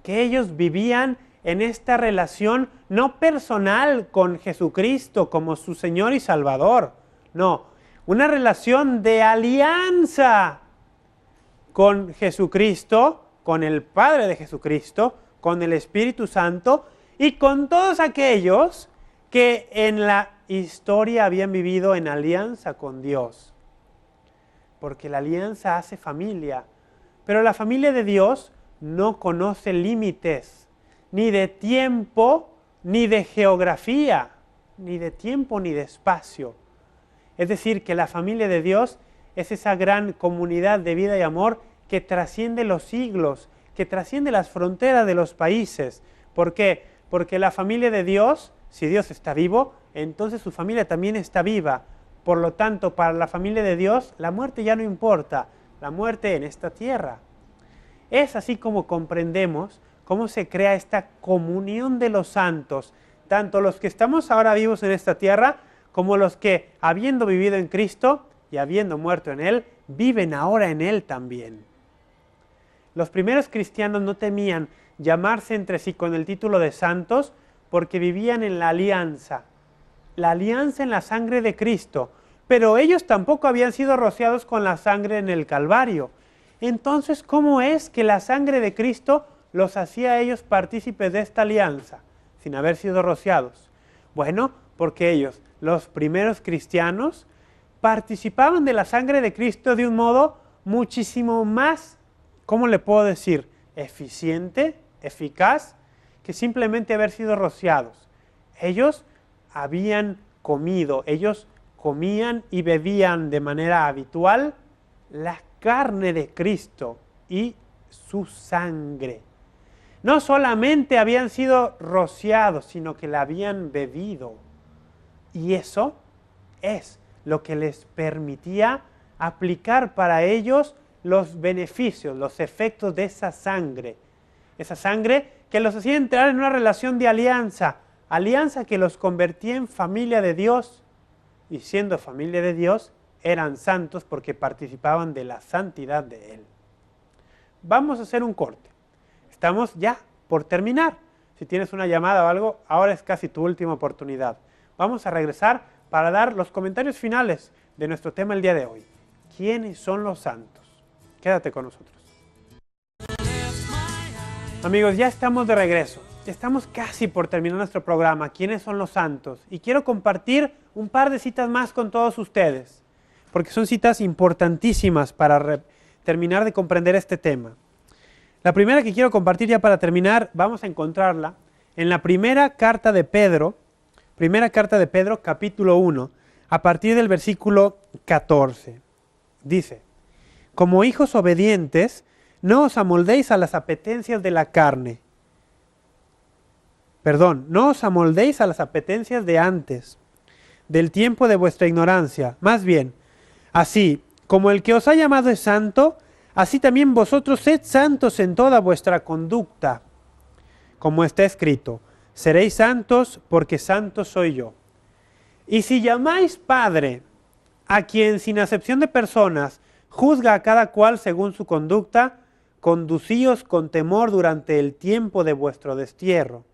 Que ellos vivían en esta relación no personal con Jesucristo como su Señor y Salvador, no, una relación de alianza con Jesucristo, con el Padre de Jesucristo, con el Espíritu Santo y con todos aquellos que en la historia habían vivido en alianza con Dios. Porque la alianza hace familia, pero la familia de Dios no conoce límites, ni de tiempo, ni de geografía, ni de tiempo, ni de espacio. Es decir, que la familia de Dios es esa gran comunidad de vida y amor que trasciende los siglos, que trasciende las fronteras de los países. ¿Por qué? Porque la familia de Dios Si Dios está vivo, entonces su familia también está viva. Por lo tanto, para la familia de Dios, la muerte ya no importa, la muerte en esta tierra. Es así como comprendemos cómo se crea esta comunión de los santos, tanto los que estamos ahora vivos en esta tierra, como los que, habiendo vivido en Cristo y habiendo muerto en Él, viven ahora en Él también. Los primeros cristianos no temían llamarse entre sí con el título de santos porque vivían en la alianza en la sangre de Cristo, pero ellos tampoco habían sido rociados con la sangre en el Calvario. Entonces, ¿cómo es que la sangre de Cristo los hacía a ellos partícipes de esta alianza, sin haber sido rociados? Bueno, porque ellos, los primeros cristianos, participaban de la sangre de Cristo de un modo muchísimo más, ¿cómo le puedo decir?, eficiente, eficaz, que simplemente haber sido rociados. Ellos habían comido, ellos comían y bebían de manera habitual la carne de Cristo y su sangre. No solamente habían sido rociados, sino que la habían bebido. Y eso es lo que les permitía aplicar para ellos los beneficios, los efectos de esa sangre. Esa sangre que los hacía entrar en una relación de alianza, alianza que los convertía en familia de Dios. Y siendo familia de Dios, eran santos porque participaban de la santidad de Él. Vamos a hacer un corte. Estamos ya por terminar. Si tienes una llamada o algo, ahora es casi tu última oportunidad. Vamos a regresar para dar los comentarios finales de nuestro tema el día de hoy. ¿Quiénes son los santos? Quédate con nosotros. Amigos, ya estamos de regreso. Estamos casi por terminar nuestro programa. ¿Quiénes son los santos? Y quiero compartir un par de citas más con todos ustedes, porque son citas importantísimas para terminar de comprender este tema. La primera que quiero compartir ya para terminar, vamos a encontrarla en la primera carta de Pedro, capítulo 1, a partir del versículo 14. Dice: como hijos obedientes, no os amoldéis a las apetencias de la carne. No os amoldéis a las apetencias de antes, del tiempo de vuestra ignorancia. Más bien, así como el que os ha llamado es santo, así también vosotros sed santos en toda vuestra conducta. Como está escrito: seréis santos porque santo soy yo. Y si llamáis Padre a quien sin acepción de personas juzga a cada cual según su conducta, conducíos con temor durante el tiempo de vuestro destierro,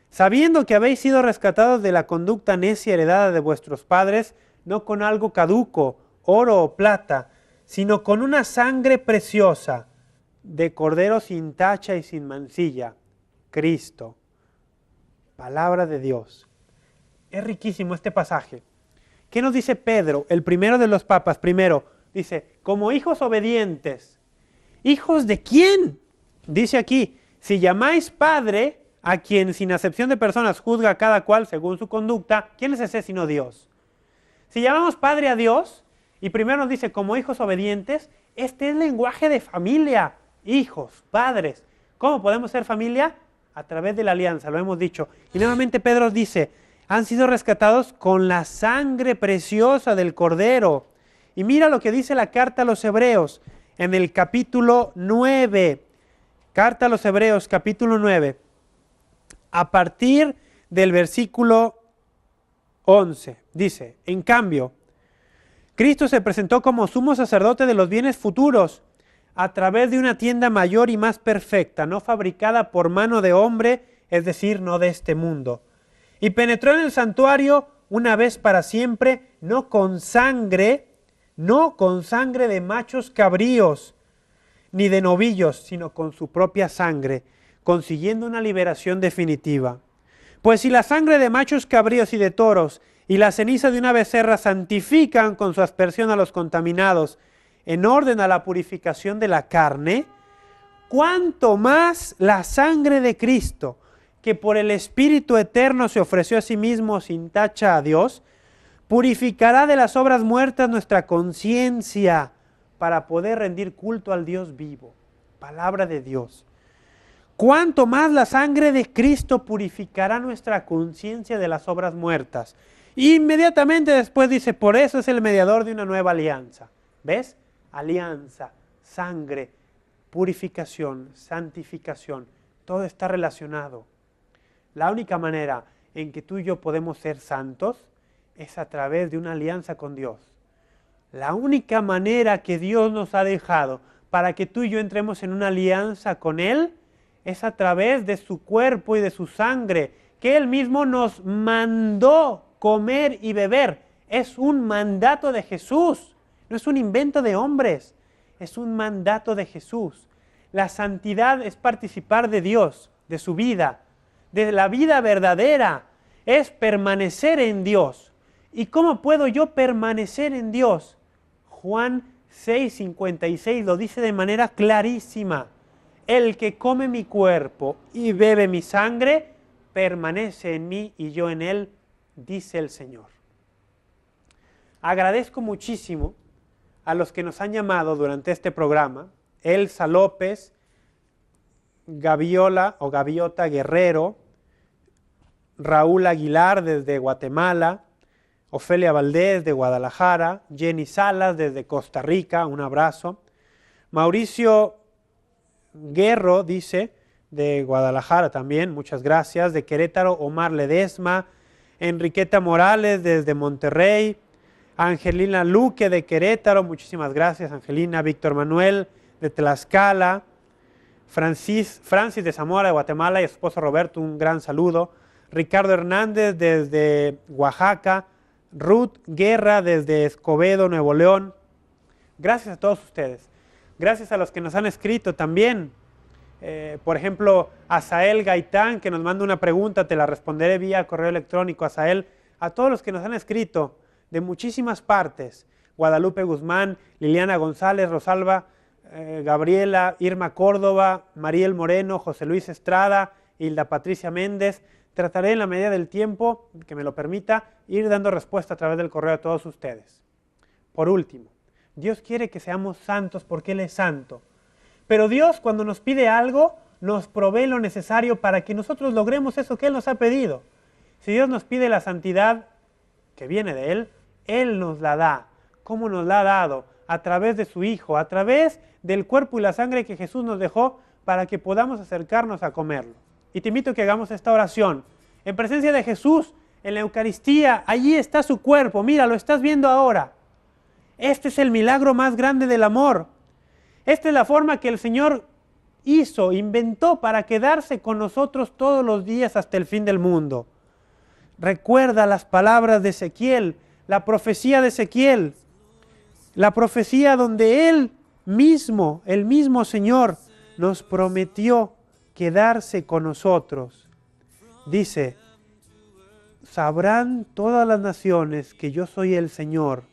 sabiendo que habéis sido rescatados de la conducta necia heredada de vuestros padres, no con algo caduco, oro o plata, sino con una sangre preciosa, de cordero sin tacha y sin mancilla, Cristo. Palabra de Dios. Es riquísimo este pasaje. ¿Qué nos dice Pedro, el primero de los papas? Primero, dice, como hijos obedientes. ¿Hijos de quién? Dice aquí, si llamáis Padre a quien sin acepción de personas juzga a cada cual según su conducta, ¿quién es ese sino Dios? Si llamamos Padre a Dios, y primero nos dice como hijos obedientes, este es lenguaje de familia, hijos, padres. ¿Cómo podemos ser familia? A través de la alianza, lo hemos dicho. Y nuevamente Pedro dice, han sido rescatados con la sangre preciosa del Cordero. Y mira lo que dice la carta a los Hebreos en el capítulo 9. Carta a los Hebreos, capítulo 9. A partir del versículo 11. Dice, en cambio, Cristo se presentó como sumo sacerdote de los bienes futuros a través de una tienda mayor y más perfecta, no fabricada por mano de hombre, es decir, no de este mundo. Y penetró en el santuario una vez para siempre, no con sangre de machos cabríos, ni de novillos, sino con su propia sangre, consiguiendo una liberación definitiva. Pues si la sangre de machos cabríos y de toros y la ceniza de una becerra santifican con su aspersión a los contaminados, en orden a la purificación de la carne, cuánto más la sangre de Cristo, que por el Espíritu Eterno se ofreció a sí mismo sin tacha a Dios, purificará de las obras muertas nuestra conciencia para poder rendir culto al Dios vivo. Palabra de Dios. cuánto más la sangre de Cristo purificará nuestra conciencia de las obras muertas. Inmediatamente después dice, por eso es el mediador de una nueva alianza. ¿Ves? Alianza, sangre, purificación, santificación, todo está relacionado. La única manera en que tú y yo podemos ser santos es a través de una alianza con Dios. La única manera que Dios nos ha dejado para que tú y yo entremos en una alianza con Él es a través de su cuerpo y de su sangre, que Él mismo nos mandó comer y beber. Es un mandato de Jesús, no es un invento de hombres, es un mandato de Jesús. La santidad es participar de Dios, de su vida, de la vida verdadera, es permanecer en Dios. ¿Y cómo puedo yo permanecer en Dios? Juan 6:56 lo dice de manera clarísima. El que come mi cuerpo y bebe mi sangre, permanece en mí y yo en él, dice el Señor. Agradezco muchísimo a los que nos han llamado durante este programa, Elsa López, Gaviola o Gaviota Guerrero, Raúl Aguilar desde Guatemala, Ofelia Valdés de Guadalajara, Jenny Salas desde Costa Rica, un abrazo, Mauricio Guerro dice, de Guadalajara también, muchas gracias, de Querétaro, Omar Ledesma, Enriqueta Morales desde Monterrey, Angelina Luque de Querétaro, muchísimas gracias Angelina, Víctor Manuel de Tlaxcala, Francis de Zamora de Guatemala y su esposo Roberto, un gran saludo, Ricardo Hernández desde Oaxaca, Ruth Guerra desde Escobedo, Nuevo León. Gracias a todos ustedes. Gracias a los que nos han escrito también. Por ejemplo, Asael Gaitán, que nos manda una pregunta, te la responderé vía correo electrónico, Asael. A todos los que nos han escrito de muchísimas partes. Guadalupe Guzmán, Liliana González, Rosalba, Gabriela, Irma Córdoba, Mariel Moreno, José Luis Estrada, Hilda Patricia Méndez. Trataré en la medida del tiempo, que me lo permita, ir dando respuesta a través del correo a todos ustedes. Por último, Dios quiere que seamos santos porque Él es santo. Pero Dios, cuando nos pide algo, nos provee lo necesario para que nosotros logremos eso que Él nos ha pedido. Si Dios nos pide la santidad que viene de Él, Él nos la da. ¿Cómo nos la ha dado? A través de su Hijo, a través del cuerpo y la sangre que Jesús nos dejó para que podamos acercarnos a comerlo. Y te invito a que hagamos esta oración. En presencia de Jesús, en la Eucaristía, allí está su cuerpo. Mira, lo estás viendo ahora. Este es el milagro más grande del amor. Esta es la forma que el Señor hizo, inventó para quedarse con nosotros todos los días hasta el fin del mundo. Recuerda las palabras de Ezequiel, la profecía de Ezequiel, la profecía donde Él mismo, el mismo Señor, nos prometió quedarse con nosotros. Dice, sabrán todas las naciones que yo soy el Señor,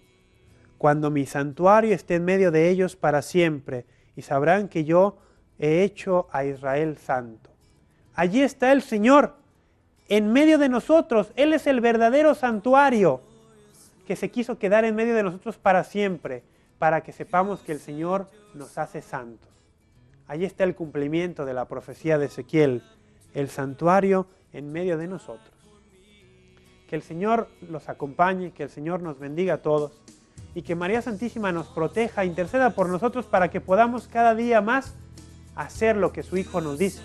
cuando mi santuario esté en medio de ellos para siempre, y sabrán que yo he hecho a Israel santo. Allí está el Señor, en medio de nosotros. Él es el verdadero santuario, que se quiso quedar en medio de nosotros para siempre, para que sepamos que el Señor nos hace santos. Allí está el cumplimiento de la profecía de Ezequiel, el santuario en medio de nosotros. Que el Señor los acompañe, que el Señor nos bendiga a todos y que María Santísima nos proteja, interceda por nosotros para que podamos cada día más hacer lo que su Hijo nos dice.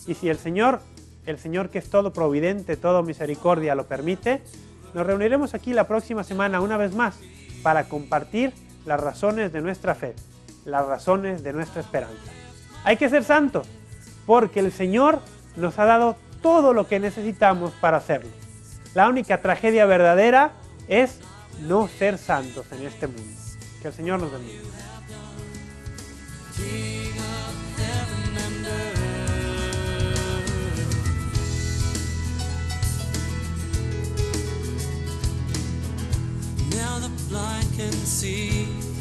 Y si el Señor que es todo providente, todo misericordia, lo permite, nos reuniremos aquí la próxima semana una vez más para compartir las razones de nuestra fe, las razones de nuestra esperanza. Hay que ser santos, porque el Señor nos ha dado todo lo que necesitamos para hacerlo. La única tragedia verdadera es no ser santos en este mundo. Que el Señor nos bendiga. Now the blind can see.